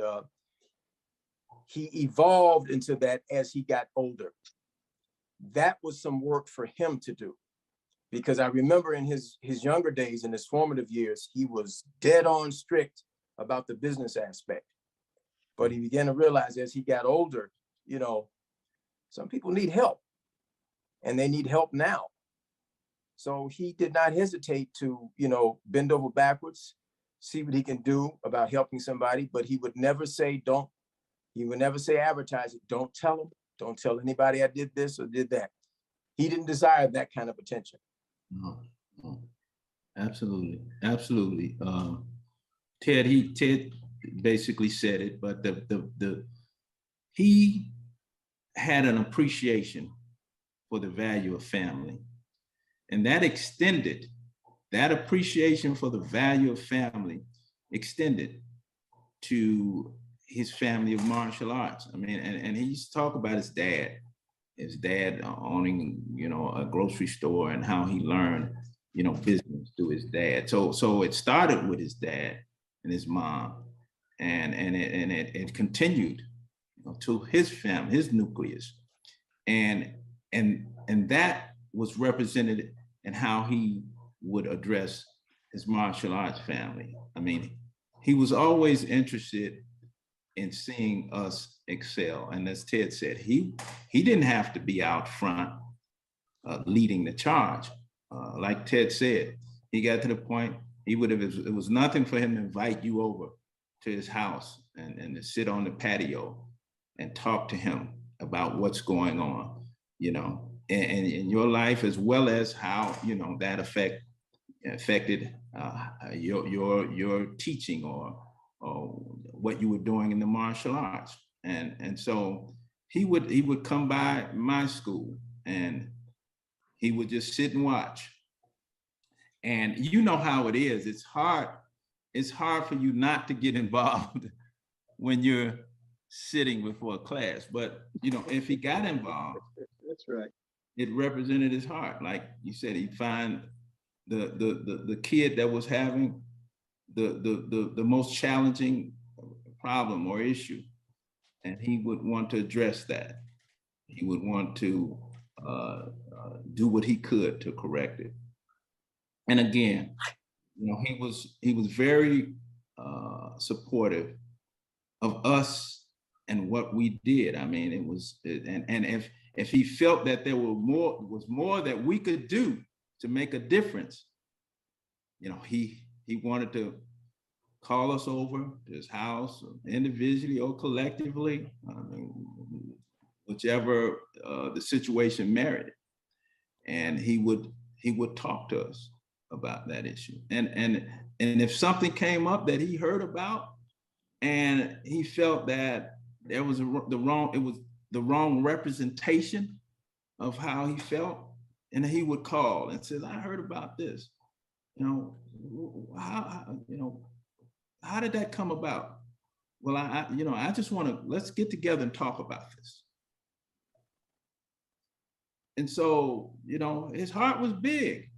Speaker 3: he evolved into that as he got older. That was some work for him to do. Because I remember in his younger days, in his formative years, he was dead on strict about the business aspect. But he began to realize as he got older, you know, some people need help and they need help now. So he did not hesitate to, you know, bend over backwards, see what he can do about helping somebody, but he would never say, he would never say advertise it. Don't tell them, don't tell anybody I did this or did that. He didn't desire that kind of attention.
Speaker 2: No, absolutely, absolutely. Ted basically said it, but he had an appreciation for the value of family, and that appreciation for the value of family extended to his family of martial arts. I mean, and he used to talk about his dad owning, you know, a grocery store and how he learned, you know, business through his dad. So it started with his dad and his mom, and it continued, you know, to his family, his nucleus, and that was represented in how he would address his martial arts family. I mean, he was always interested in seeing us excel. And as Ted said, he didn't have to be out front leading the charge. Like Ted said, he got to the point, it was nothing for him to invite you over to his house and to sit on the patio and talk to him about what's going on, you know, and in your life, as well as how, you know, that affected your teaching or what you were doing in the martial arts. And so he would come by my school and he would just sit and watch. And you know how it is. It's hard for you not to get involved when you're sitting before a class. But you know, if he got involved,
Speaker 1: that's right.
Speaker 2: It represented his heart. Like you said, he'd find the kid that was having the most challenging problem or issue, and he would want to address that. He would want to do what he could to correct it. And again, you know, he was very supportive of us and what we did. I mean, it was, and if he felt that there was more that we could do to make a difference, you know, he wanted to call us over to his house individually or collectively, I mean, whichever the situation merited. And he would talk to us about that issue. And if something came up that he heard about and he felt that there was the wrong representation of how he felt, and he would call and says, I heard about this. You know, how did that come about? Well, I just want to, let's get together and talk about this. And so, you know, his heart was big.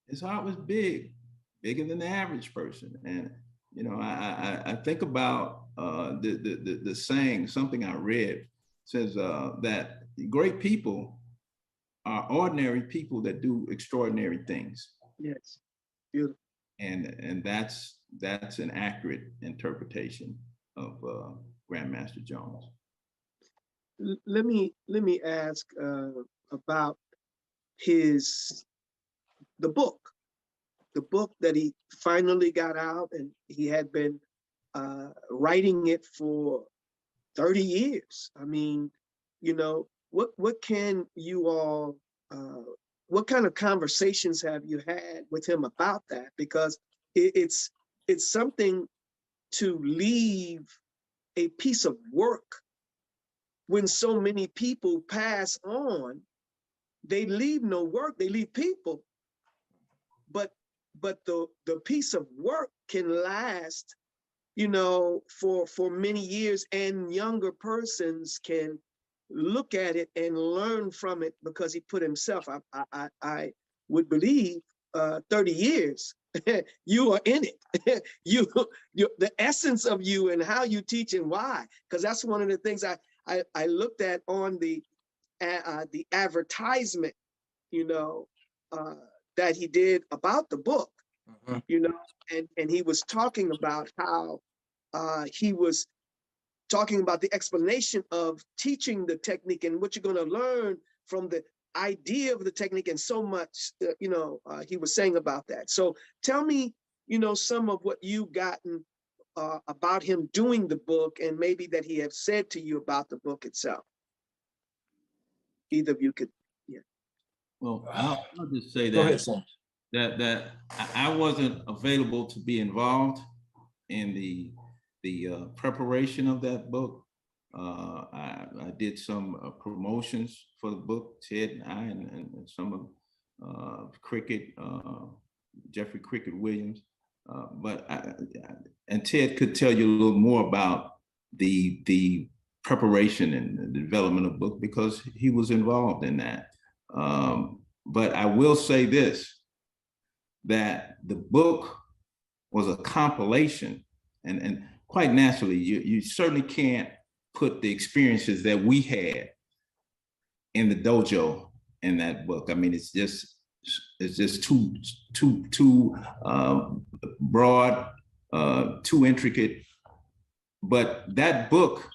Speaker 2: His heart was big, bigger than the average person. And, you know, I think about the saying, something I read says that great people are ordinary people that do extraordinary things.
Speaker 1: Yes, beautiful.
Speaker 2: And that's an accurate interpretation of Grandmaster Jones.
Speaker 1: let me ask about the book, that he finally got out, and he had been writing it for 30 years. I mean, you know, what can you all, what kind of conversations have you had with him about that? Because it's something to leave a piece of work when so many people pass on. They leave no work, they leave people, but the piece of work can last, you know, for many years, and younger persons can look at it and learn from it because he put himself. I would believe 30 years you are in it. you the essence of you and how you teach and why, because that's one of the things I looked at on the advertisement, you know, that he did about the book. You know, and he was talking about how he was talking about the explanation of teaching the technique and what you're going to learn from the idea of the technique, and so much, you know, he was saying about that. So tell me, you know, some of what you've gotten about him doing the book, and maybe that he has said to you about the book itself. Either of you could, yeah.
Speaker 2: Well, I'll just say
Speaker 3: Go ahead,
Speaker 2: that
Speaker 3: Sam.
Speaker 2: that I wasn't available to be involved in the preparation of that book. I did some promotions for the book, Ted and I, and some of Cricket, Jeffrey Cricket Williams. And Ted could tell you a little more about the preparation and the development of the book because he was involved in that. But I will say this, that the book was a compilation, and quite naturally, you certainly can't put the experiences that we had in the dojo in that book. I mean, it's just too broad, too intricate. But that book,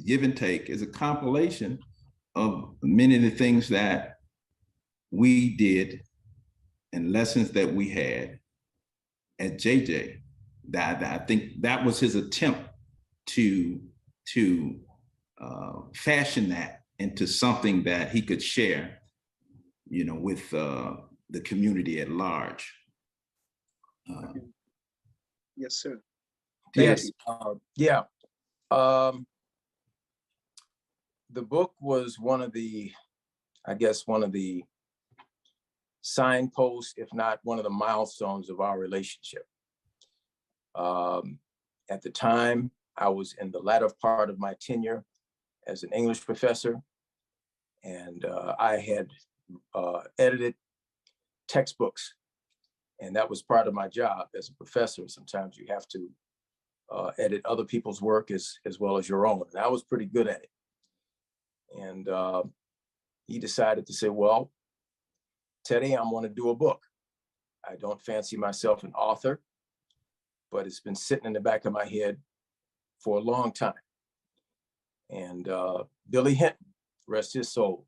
Speaker 2: Give and Take, is a compilation of many of the things that we did and lessons that we had at JJ. That I think that was his attempt to fashion that into something that he could share, you know, with the community at large.
Speaker 1: Yes, sir.
Speaker 3: Yes. Yeah. The book was one of the, I guess, one of the signposts, if not one of the milestones of our relationship. At the time, I was in the latter part of my tenure as an English professor, and I had edited textbooks, and that was part of my job as a professor. Sometimes you have to edit other people's work as well as your own, and I was pretty good at it. And he decided to say, well, Teddy, I want to do a book. I don't fancy myself an author, but it's been sitting in the back of my head for a long time. And Billy Hinton, rest his soul,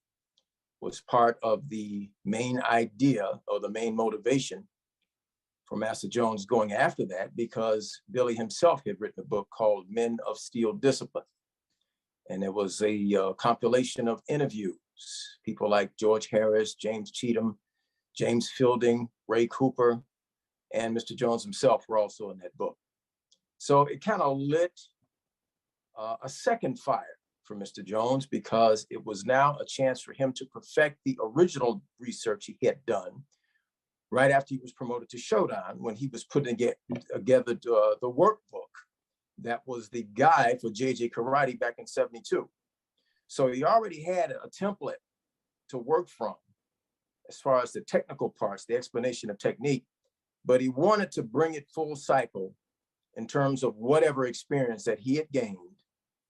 Speaker 3: was part of the main idea or the main motivation for Master Jones going after that, because Billy himself had written a book called Men of Steel Discipline. And it was a compilation of interviews. People like George Harris, James Cheatham, James Fielding, Ray Cooper, and Mr. Jones himself were also in that book. So it kind of lit a second fire for Mr. Jones, because it was now a chance for him to perfect the original research he had done right after he was promoted to Shodan, when he was putting together the workbook that was the guide for JJ Karate back in '72. So he already had a template to work from as far as the technical parts, the explanation of technique, but he wanted to bring it full cycle in terms of whatever experience that he had gained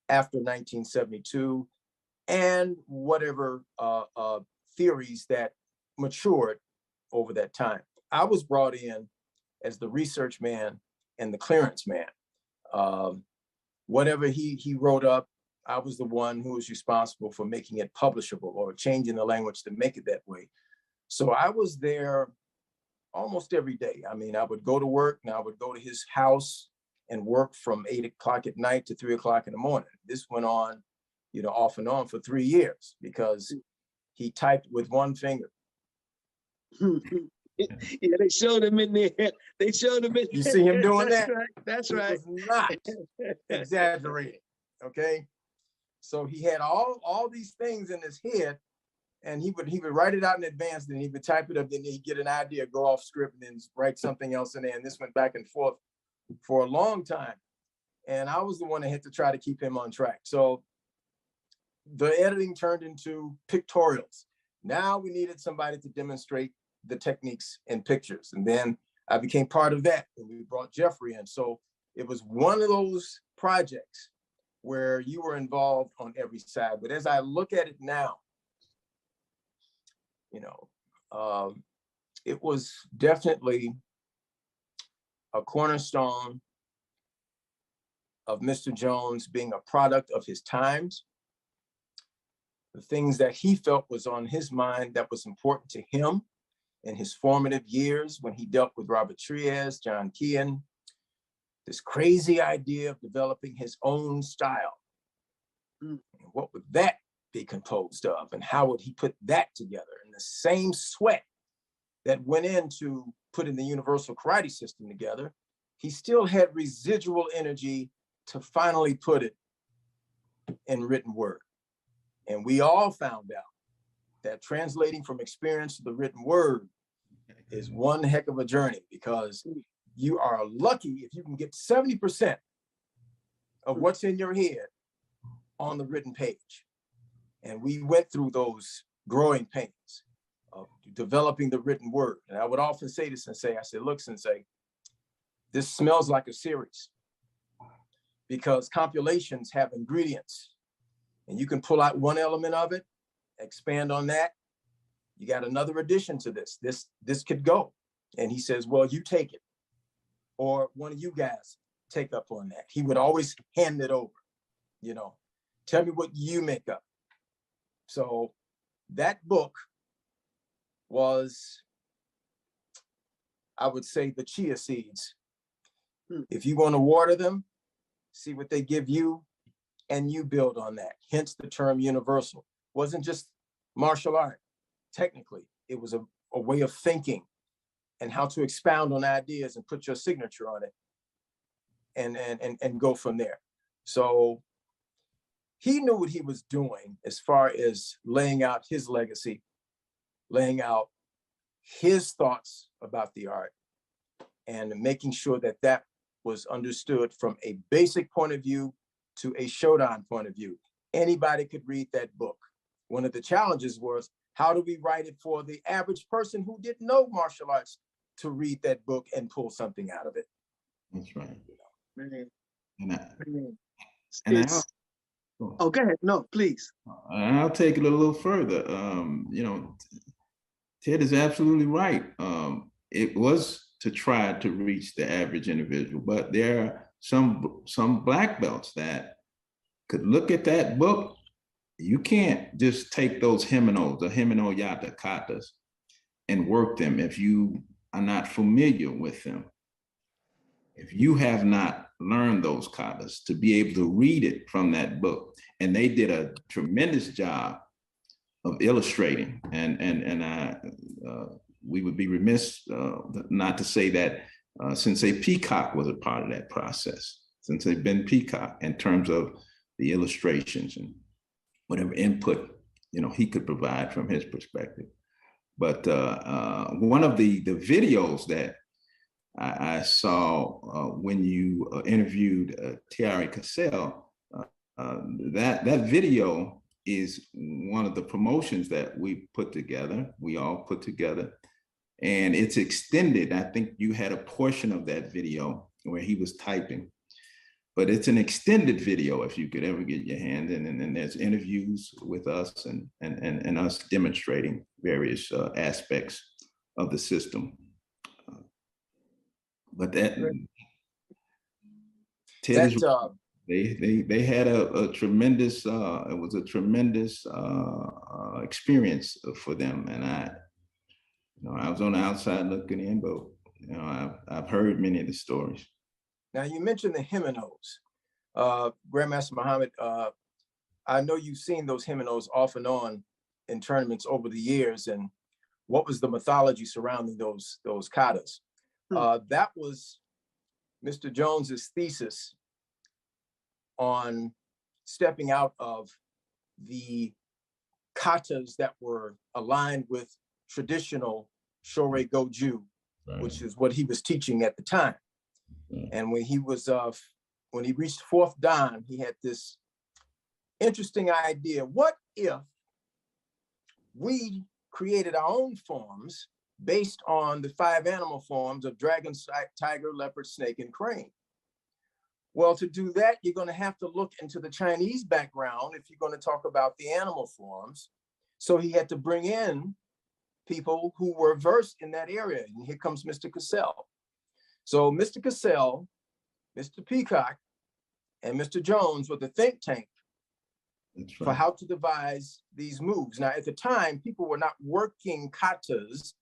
Speaker 3: after 1972 and whatever theories that matured over that time. I was brought in as the research man and the clearance man. Whatever he wrote up, I was the one who was responsible for making it publishable or changing the language to make it that way. So I was there almost every day. I mean, I would go to work and I would go to his house and work from 8 o'clock at night to 3 o'clock in the morning. This went on, you know, off and on for 3 years because he typed with one finger.
Speaker 1: Yeah, they showed him in there. They showed him in
Speaker 3: You see him doing
Speaker 1: That's
Speaker 3: that?
Speaker 1: right. That's
Speaker 3: He
Speaker 1: right.
Speaker 3: was not exaggerating, okay? So he had all these things in his head, and he would write it out in advance, then he would type it up, then he'd get an idea, go off script, and then write something else in there. And this went back and forth for a long time. And I was the one that had to try to keep him on track. So the editing turned into pictorials. Now we needed somebody to demonstrate the techniques in pictures. And then I became part of that, and we brought Jeffrey in. So it was one of those projects where you were involved on every side. But as I look at it now, you know, it was definitely a cornerstone of Mr. Jones being a product of his times, the things that he felt was on his mind that was important to him in his formative years when he dealt with Robert Trias, John Keane, this crazy idea of developing his own style. And what would that be composed of? And how would he put that together? And the same sweat that went into putting the universal karate system together, he still had residual energy to finally put it in written word. And we all found out that translating from experience to the written word is one heck of a journey, because you are lucky if you can get 70% of what's in your head on the written page. And we went through those growing pains of developing the written word. And I would often say to Sensei, I said, look, Sensei, this smells like a series, because compilations have ingredients and you can pull out one element of it, expand on that. You got another addition to this. This could go. And he says, well, you take it, or one of you guys take up on that. He would always hand it over, you know, tell me what you make up. So that book was, I would say, the chia seeds. If you want to water them, see what they give you, and you build on that. Hence the term universal. It wasn't just martial art. Technically, it was a way of thinking and how to expound on ideas and put your signature on it and go from there. So he knew what he was doing as far as laying out his legacy, laying out his thoughts about the art, and making sure that that was understood from a basic point of view to a Shodan point of view. Anybody could read that book. One of the challenges was, how do we write it for the average person who didn't know martial arts to read that book and pull something out of it?
Speaker 2: That's right.
Speaker 1: Man.
Speaker 2: And
Speaker 1: Oh, go ahead. No, please.
Speaker 2: I'll take it a little further. You know, Ted is absolutely right. It was to try to reach the average individual, but there are some black belts that could look at that book. You can't just take those hymnos, the hymno yata katas, and work them if you are not familiar with them. If you have not learned those katas, to be able to read it from that book. And they did a tremendous job of illustrating. We would be remiss not to say that Sensei Peacock was a part of that process. Sensei Ben Peacock, in terms of the illustrations and whatever input, you know, he could provide from his perspective. But one of the videos that I saw when you interviewed Thierry Cassell, that video is one of the promotions that we all put together, and it's extended. I think you had a portion of that video where he was typing, but it's an extended video if you could ever get your hand in, and then there's interviews with us and us demonstrating various aspects of the system. But that Ted is They had a tremendous, it was a tremendous experience for them. And I was on the outside looking in, but I've heard many of the stories.
Speaker 3: Now you mentioned the Hymnos, Grandmaster Muhammad. I know you've seen those Hymnos off and on in tournaments over the years, and what was the mythology surrounding those katas? That was Mr. Jones's thesis on stepping out of the katas that were aligned with traditional Shorei Goju, which is what he was teaching at the time. And when he reached fourth dan, he had this interesting idea. What if we created our own forms based on the 5 animal forms of dragon, tiger, leopard, snake, and crane? Well, to do that, you're going to have to look into the Chinese background if you're going to talk about the animal forms. So he had to bring in people who were versed in that area. And here comes Mr. Cassell. So Mr. Cassell, Mr. Peacock, and Mr. Jones were the think tank for how to devise these moves. Now, at the time, people were not working katas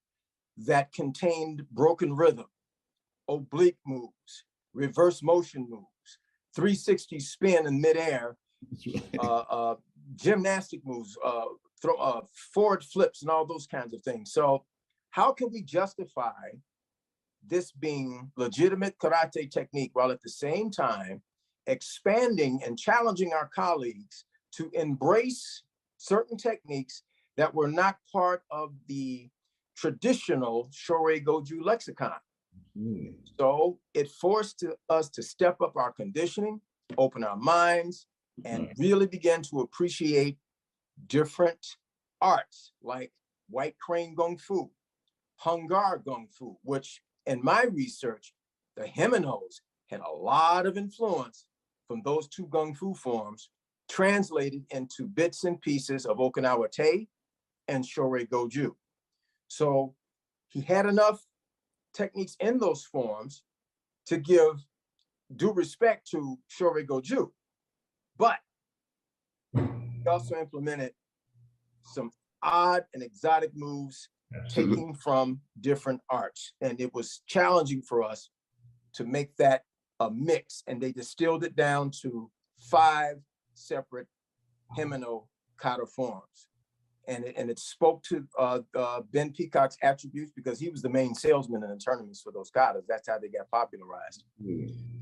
Speaker 3: that contained broken rhythm, oblique moves, reverse motion moves, 360 spin in midair, gymnastic moves, forward flips, and all those kinds of things. So how can we justify this being legitimate karate technique while at the same time expanding and challenging our colleagues to embrace certain techniques that were not part of the traditional Shorei Goju lexicon? So it forced us to step up our conditioning, open our minds, and really begin to appreciate different arts like White Crane Gung Fu, Hungar Gung Fu, which in my research, the Hymnos had a lot of influence from those 2 Gung Fu forms translated into bits and pieces of Okinawa Tei and Shorei Goju. So he had enough techniques in those forms to give due respect to Shorei Goju, but he also implemented some odd and exotic moves taking from different arts. And it was challenging for us to make that a mix. And they distilled it down to 5 separate Hymno kata forms. And it spoke to Ben Peacock's attributes because he was the main salesman in the tournaments for those katas. That's how they got popularized.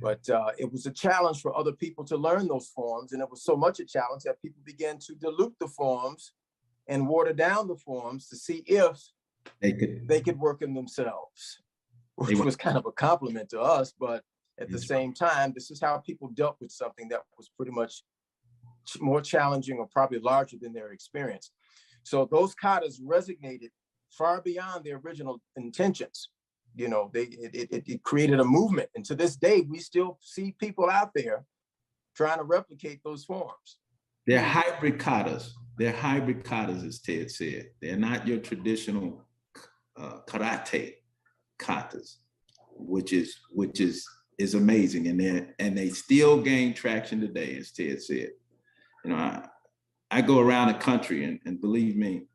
Speaker 3: But it was a challenge for other people to learn those forms. And it was so much a challenge that people began to dilute the forms and water down the forms to see if they could work in themselves, which was kind of a compliment to us. But at the same time, this is how people dealt with something that was pretty much more challenging or probably larger than their experience. So those katas resonated far beyond their original intentions. You know, it created a movement. And to this day, we still see people out there trying to replicate those forms.
Speaker 2: They're hybrid katas. They're hybrid katas, as Ted said. They're not your traditional karate katas, which is amazing. And they still gain traction today, as Ted said. You know, I go around the country and believe me,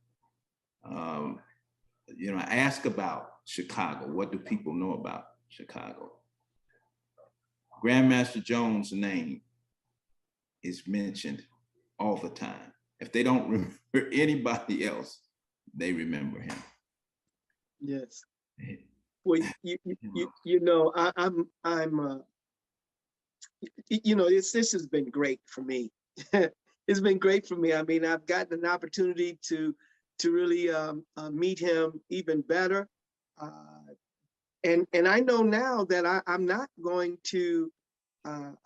Speaker 2: you know, I ask about Chicago. What do people know about Chicago? Grandmaster Jones' name is mentioned all the time. If they don't remember anybody else, they remember him.
Speaker 1: Yes. Well, you know, I'm you know, this has been great for me. It's been great for me. I mean, I've gotten an opportunity to really meet him even better. And I know now that I'm not going to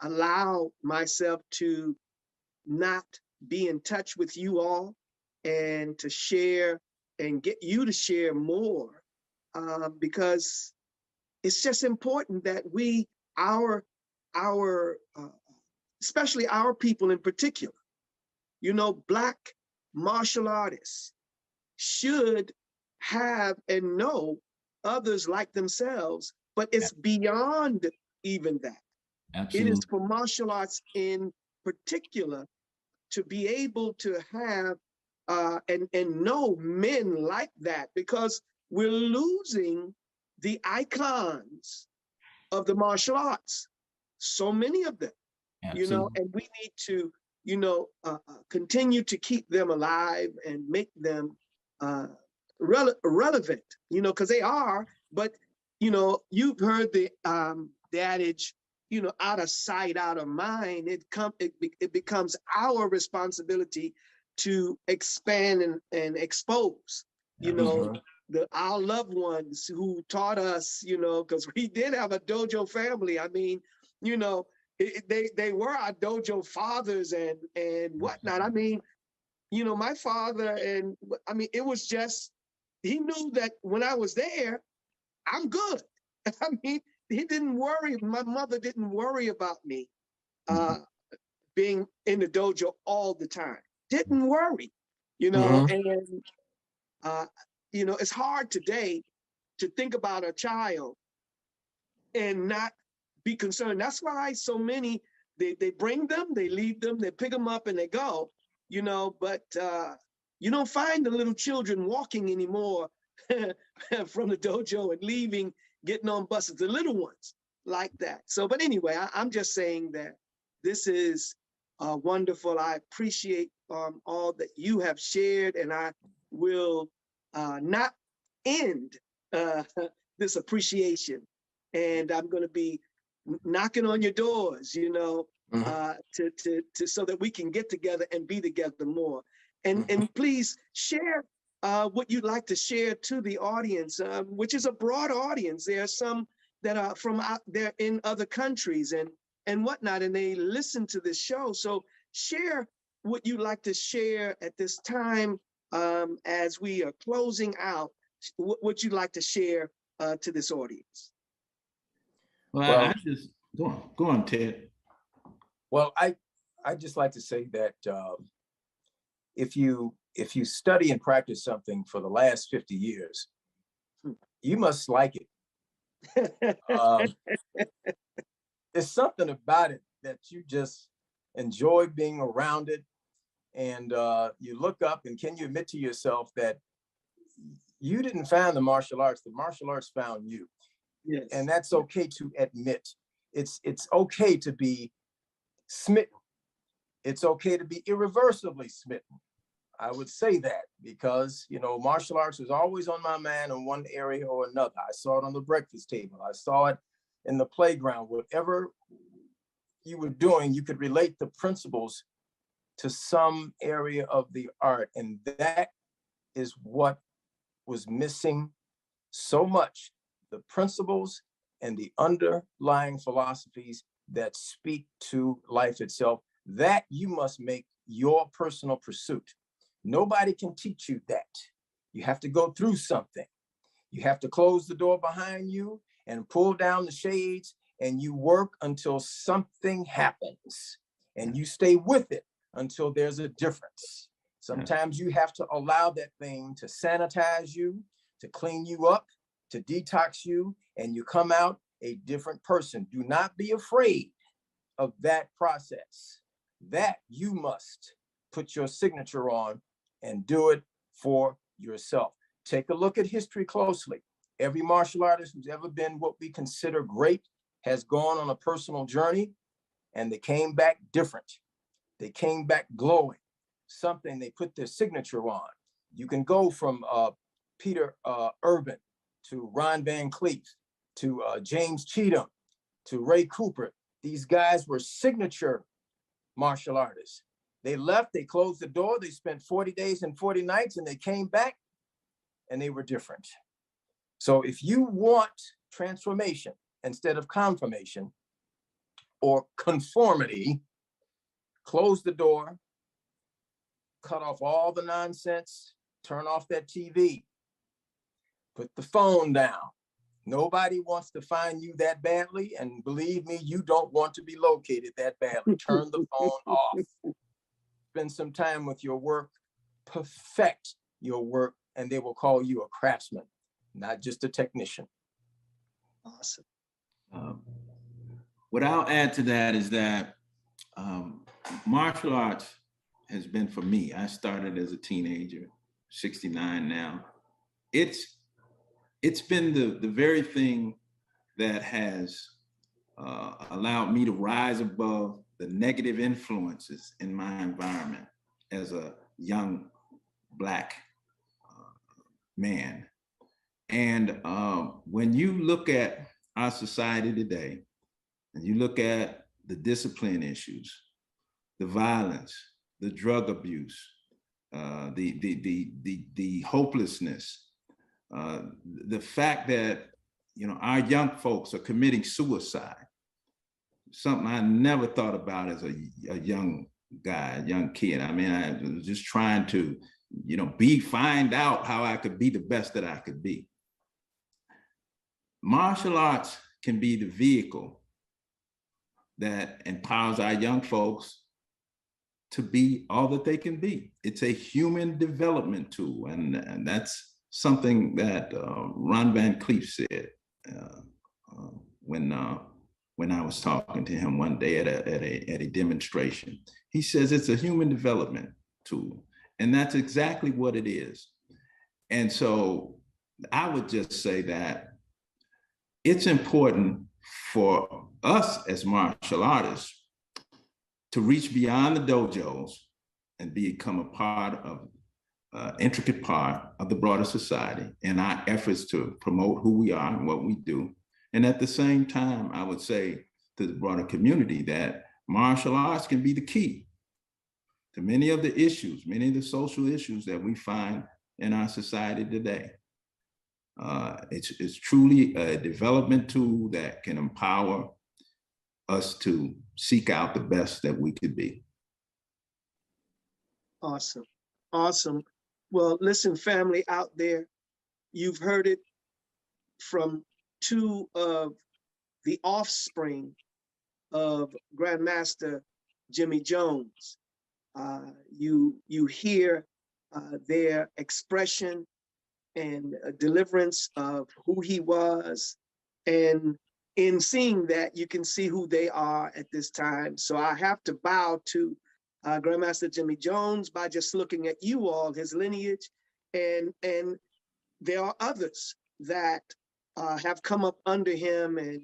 Speaker 1: allow myself to not be in touch with you all and to share and get you to share more, because it's just important that especially our people in particular, you know, Black martial artists should have and know others like themselves, but it's beyond even that. It is
Speaker 2: Absolutely.
Speaker 1: for martial arts in particular to be able to have and know men like that, because we're losing the icons of the martial arts. So many of them,
Speaker 2: Absolutely.
Speaker 1: and we need to, continue to keep them alive and make them relevant, because they are. But you've heard the adage, out of sight, out of mind. It becomes our responsibility to expand and expose,
Speaker 2: Absolutely.
Speaker 1: our loved ones who taught us, because we did have a dojo family. I mean, you know, they were our dojo fathers and whatnot. I mean, my father, and I mean, it was just, he knew that when I was there, I'm good. I mean, he didn't worry. My mother didn't worry about me uh, being in the dojo all the time. Didn't worry,
Speaker 3: Mhm.
Speaker 1: and it's hard today to think about a child and not be concerned. That's why so many, they bring them, they leave them, they pick them up and they go, but you don't find the little children walking anymore from the dojo and leaving, getting on buses, the little ones like that. So, but anyway, I'm just saying that this is wonderful. I appreciate all that you have shared, and I will not end this appreciation. And I'm going to be knocking on your doors,
Speaker 3: Mhm.
Speaker 1: to so that we can get together and be together more. And please share what you'd like to share to the audience, which is a broad audience. There are some that are from out there in other countries and whatnot, and they listen to this show. So share what you'd like to share at this time, as we are closing out. What you'd like to share to this audience.
Speaker 2: Well, I
Speaker 3: Well,
Speaker 2: just go on, Ted.
Speaker 3: well, I just like to say that if you study and practice something for the last 50 years, you must like it. Um, there's something about it that you just enjoy being around it, and you look up and can you admit to yourself that you didn't find the martial arts found you.
Speaker 1: Yes.
Speaker 3: And that's okay to admit. It's okay to be smitten. It's okay to be irreversibly smitten. I would say that because, martial arts is always on my mind in one area or another. I saw it on the breakfast table. I saw it in the playground. Whatever you were doing, you could relate the principles to some area of the art. And that is what was missing so much, the principles and the underlying philosophies that speak to life itself. That you must make your personal pursuit. Nobody can teach you that. You have to go through something. You have to close the door behind you and pull down the shades, and you work until something happens, and you stay with it until there's a difference. Sometimes you have to allow that thing to sanitize you, to clean you up, to detox you, and you come out a different person. Do not be afraid of that process. That you must put your signature on and do it for yourself. Take a look at history closely. Every martial artist who's ever been what we consider great has gone on a personal journey, and they came back different. They came back glowing. Something they put their signature on. You can go from Peter Urban to Ron Van Cleef to James Cheatham to Ray Cooper. These guys were signature martial artists. They left, they closed the door, they spent 40 days and 40 nights, and they came back and they were different. So if you want transformation instead of confirmation or conformity, close the door, cut off all the nonsense, turn off that TV, put the phone down. Nobody wants to find you that badly, and believe me, you don't want to be located that badly. Turn the phone off. Spend some time with your work, perfect your work, and they will call you a craftsman, not just a technician.
Speaker 1: Awesome.
Speaker 2: Um, what I'll add to that is that martial arts has been for me. I started as a teenager, 69 now. It's been the very thing that has allowed me to rise above the negative influences in my environment as a young Black man. And when you look at our society today, and you look at the discipline issues, the violence, the drug abuse, the hopelessness, the fact that our young folks are committing suicide, something I never thought about as a young guy, a young kid. I mean, I was just trying to, find out how I could be the best that I could be. Martial arts can be the vehicle that empowers our young folks to be all that they can be. It's a human development tool, and that's something that Ron Van Cleef said when I was talking to him one day at a demonstration. He says it's a human development tool, and that's exactly what it is. And so I would just say that it's important for us as martial artists to reach beyond the dojos and become a part of, intricate part of the broader society in our efforts to promote who we are and what we do. And at the same time, I would say to the broader community that martial arts can be the key to many of the issues, many of the social issues that we find in our society today. It's truly a development tool that can empower us to seek out the best that we could be.
Speaker 1: Awesome. Awesome. Well, listen, family out there, you've heard it from two of the offspring of Grandmaster Jimmy Jones. You hear their expression and deliverance of who he was. And in seeing that, you can see who they are at this time. So I have to bow to Grandmaster Jimmy Jones by just looking at you all, his lineage. And there are others that have come up under him, and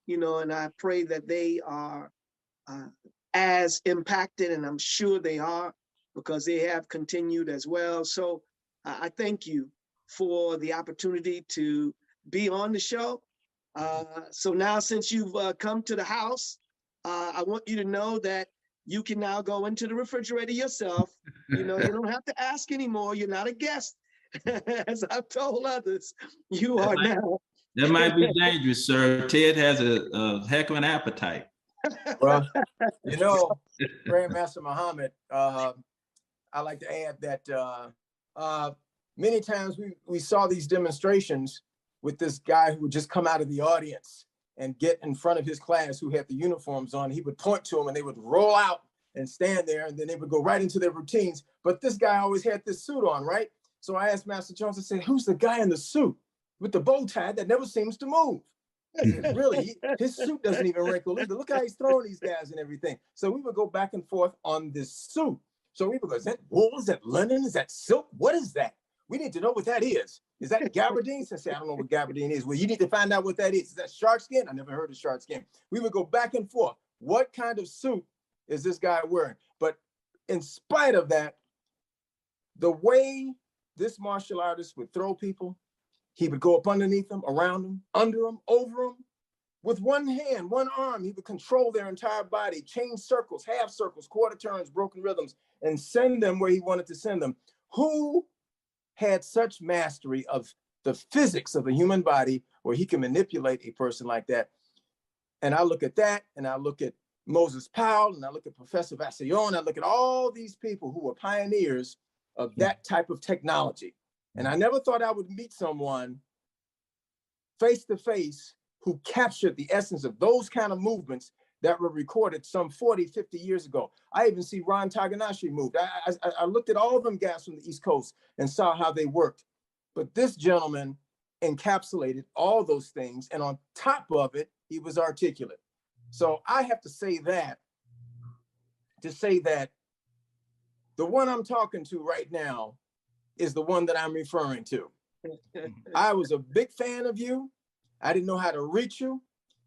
Speaker 1: and I pray that they are as impacted, and I'm sure they are, because they have continued as well. So I thank you for the opportunity to be on the show. So now, since you've come to the house, I want you to know that you can now go into the refrigerator yourself. You don't have to ask anymore. You're not a guest. As I've told others, you are now.
Speaker 2: That might be dangerous, sir. Ted has a heck of an appetite.
Speaker 3: Well, Grandmaster Muhammad, I like to add that many times we saw these demonstrations with this guy who would just come out of the audience and get in front of his class who had the uniforms on. He would point to them and they would roll out and stand there, and then they would go right into their routines. But this guy always had this suit on, right? So I asked Master Jones, I said, who's the guy in the suit with the bow tie that never seems to move? I said, really? His suit doesn't even wrinkle either. Look how he's throwing these guys and everything. So we would go back and forth on this suit. So we would go, is that wool? Is that linen? Is that silk? What is that? We need to know what that is. Is that gabardine? So I say, I don't know what gabardine is. Well, you need to find out what that is. Is that shark skin? I never heard of shark skin. We would go back and forth. What kind of suit is this guy wearing? But in spite of that, the way this martial artist would throw people, he would go up underneath them, around them, under them, over them. With one hand, one arm, he would control their entire body, change circles, half circles, quarter turns, broken rhythms, and send them where he wanted to send them. Who had such mastery of the physics of the human body where he can manipulate a person like that? And I look at that, and I look at Moses Powell, and I look at Professor Vassillon, I look at all these people who were pioneers of that type of technology. And I never thought I would meet someone face to face who captured the essence of those kind of movements that were recorded some 40, 50 years ago. I even see Ron Taganashi moved. I looked at all of them guys from the East Coast and saw how they worked. But this gentleman encapsulated all those things. And on top of it, he was articulate. So I have to say that the one I'm talking to right now is the one that I'm referring to. I was a big fan of you. I didn't know how to reach you.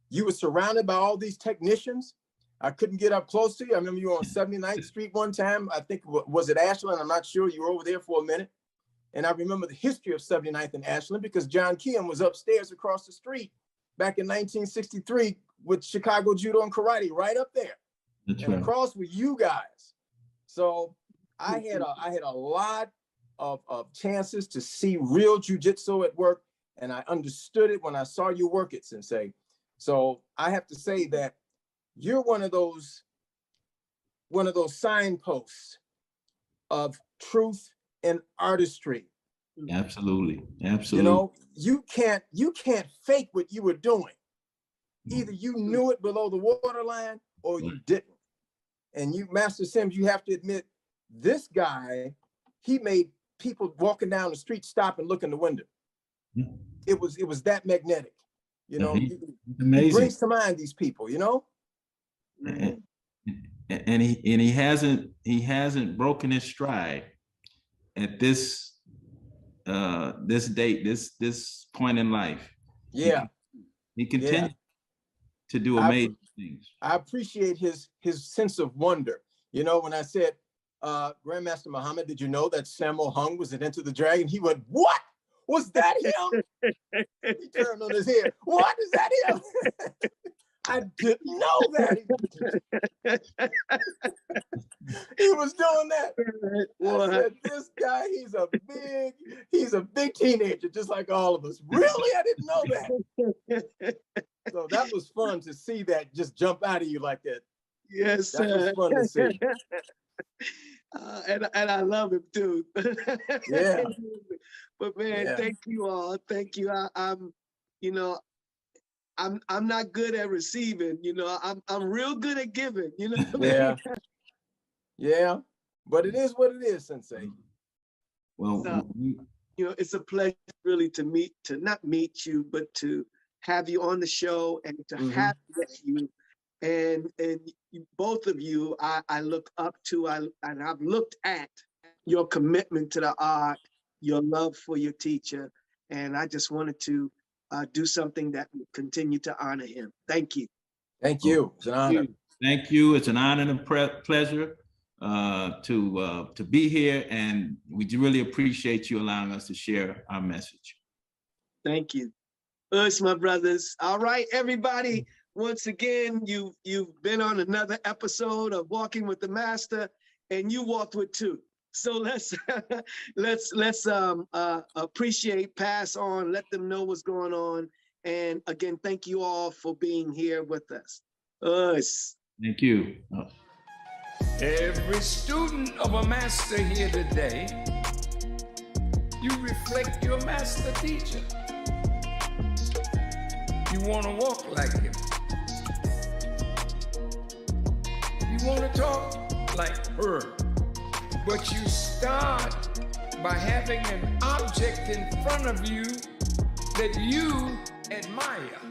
Speaker 3: You were surrounded by all these technicians. I couldn't get up close to you. I remember you were on 79th Street one time. I think, was it Ashland? I'm not sure. You were over there for a minute. And I remember the history of 79th and Ashland because John Keum was upstairs across the street back in 1963 with Chicago Judo and Karate right up there.
Speaker 2: That's
Speaker 3: and
Speaker 2: right.
Speaker 3: across with you guys. So I had a lot of chances to see real jujitsu at work, and I understood it when I saw you work it, Sensei. So I have to say that you're one of those signposts of truth and artistry.
Speaker 2: Absolutely.
Speaker 3: You know, you can't fake what you were doing. Either you knew it below the waterline or you didn't. And you, Master Sims, you have to admit, this guy, he made people walking down the street stop and look in the window. It was that magnetic. You know,
Speaker 2: amazing.
Speaker 3: He brings to mind these people, you know?
Speaker 2: And he hasn't broken his stride at this date, this point in life.
Speaker 3: Yeah.
Speaker 2: He continues to do amazing things.
Speaker 3: I appreciate his sense of wonder. You know, when I said, Grandmaster Muhammad, did you know that Sammo Hung was in Enter the Dragon? He went, what? Was that him? He turned on his head. What, is that him? I didn't know that. He was doing that. I said, this guy, he's a big teenager, just like all of us. Really? I didn't know that. So that was fun to see that just jump out of you like that.
Speaker 1: Yes,
Speaker 3: that was fun to see.
Speaker 1: And I love him too.
Speaker 3: Yeah.
Speaker 1: But man, thank you all. Thank you. I'm not good at receiving. You know, I'm real good at giving. You know.
Speaker 3: Yeah. Yeah. But it is what it is, Sensei.
Speaker 2: Well,
Speaker 1: so, you know, it's a pleasure really to not meet you, but to have you on the show and to have you. And both of you, I look up to, and I've looked at your commitment to the art, your love for your teacher, and I just wanted to do something that will continue to honor him. Thank you.
Speaker 3: Thank you. It's an honor.
Speaker 2: Thank you. It's an honor and a pleasure to be here, and we really appreciate you allowing us to share our message.
Speaker 1: Thank you. Us, my brothers. All right, everybody. Once again, you've been on another episode of Walking with the Master, and you walked with two. So let's appreciate, pass on, let them know what's going on. And again, thank you all for being here with us. Us.
Speaker 2: Thank you.
Speaker 4: Every student of a master here today, you reflect your master teacher. You want to walk like him. You want to talk like her. But you start by having an object in front of you that you admire.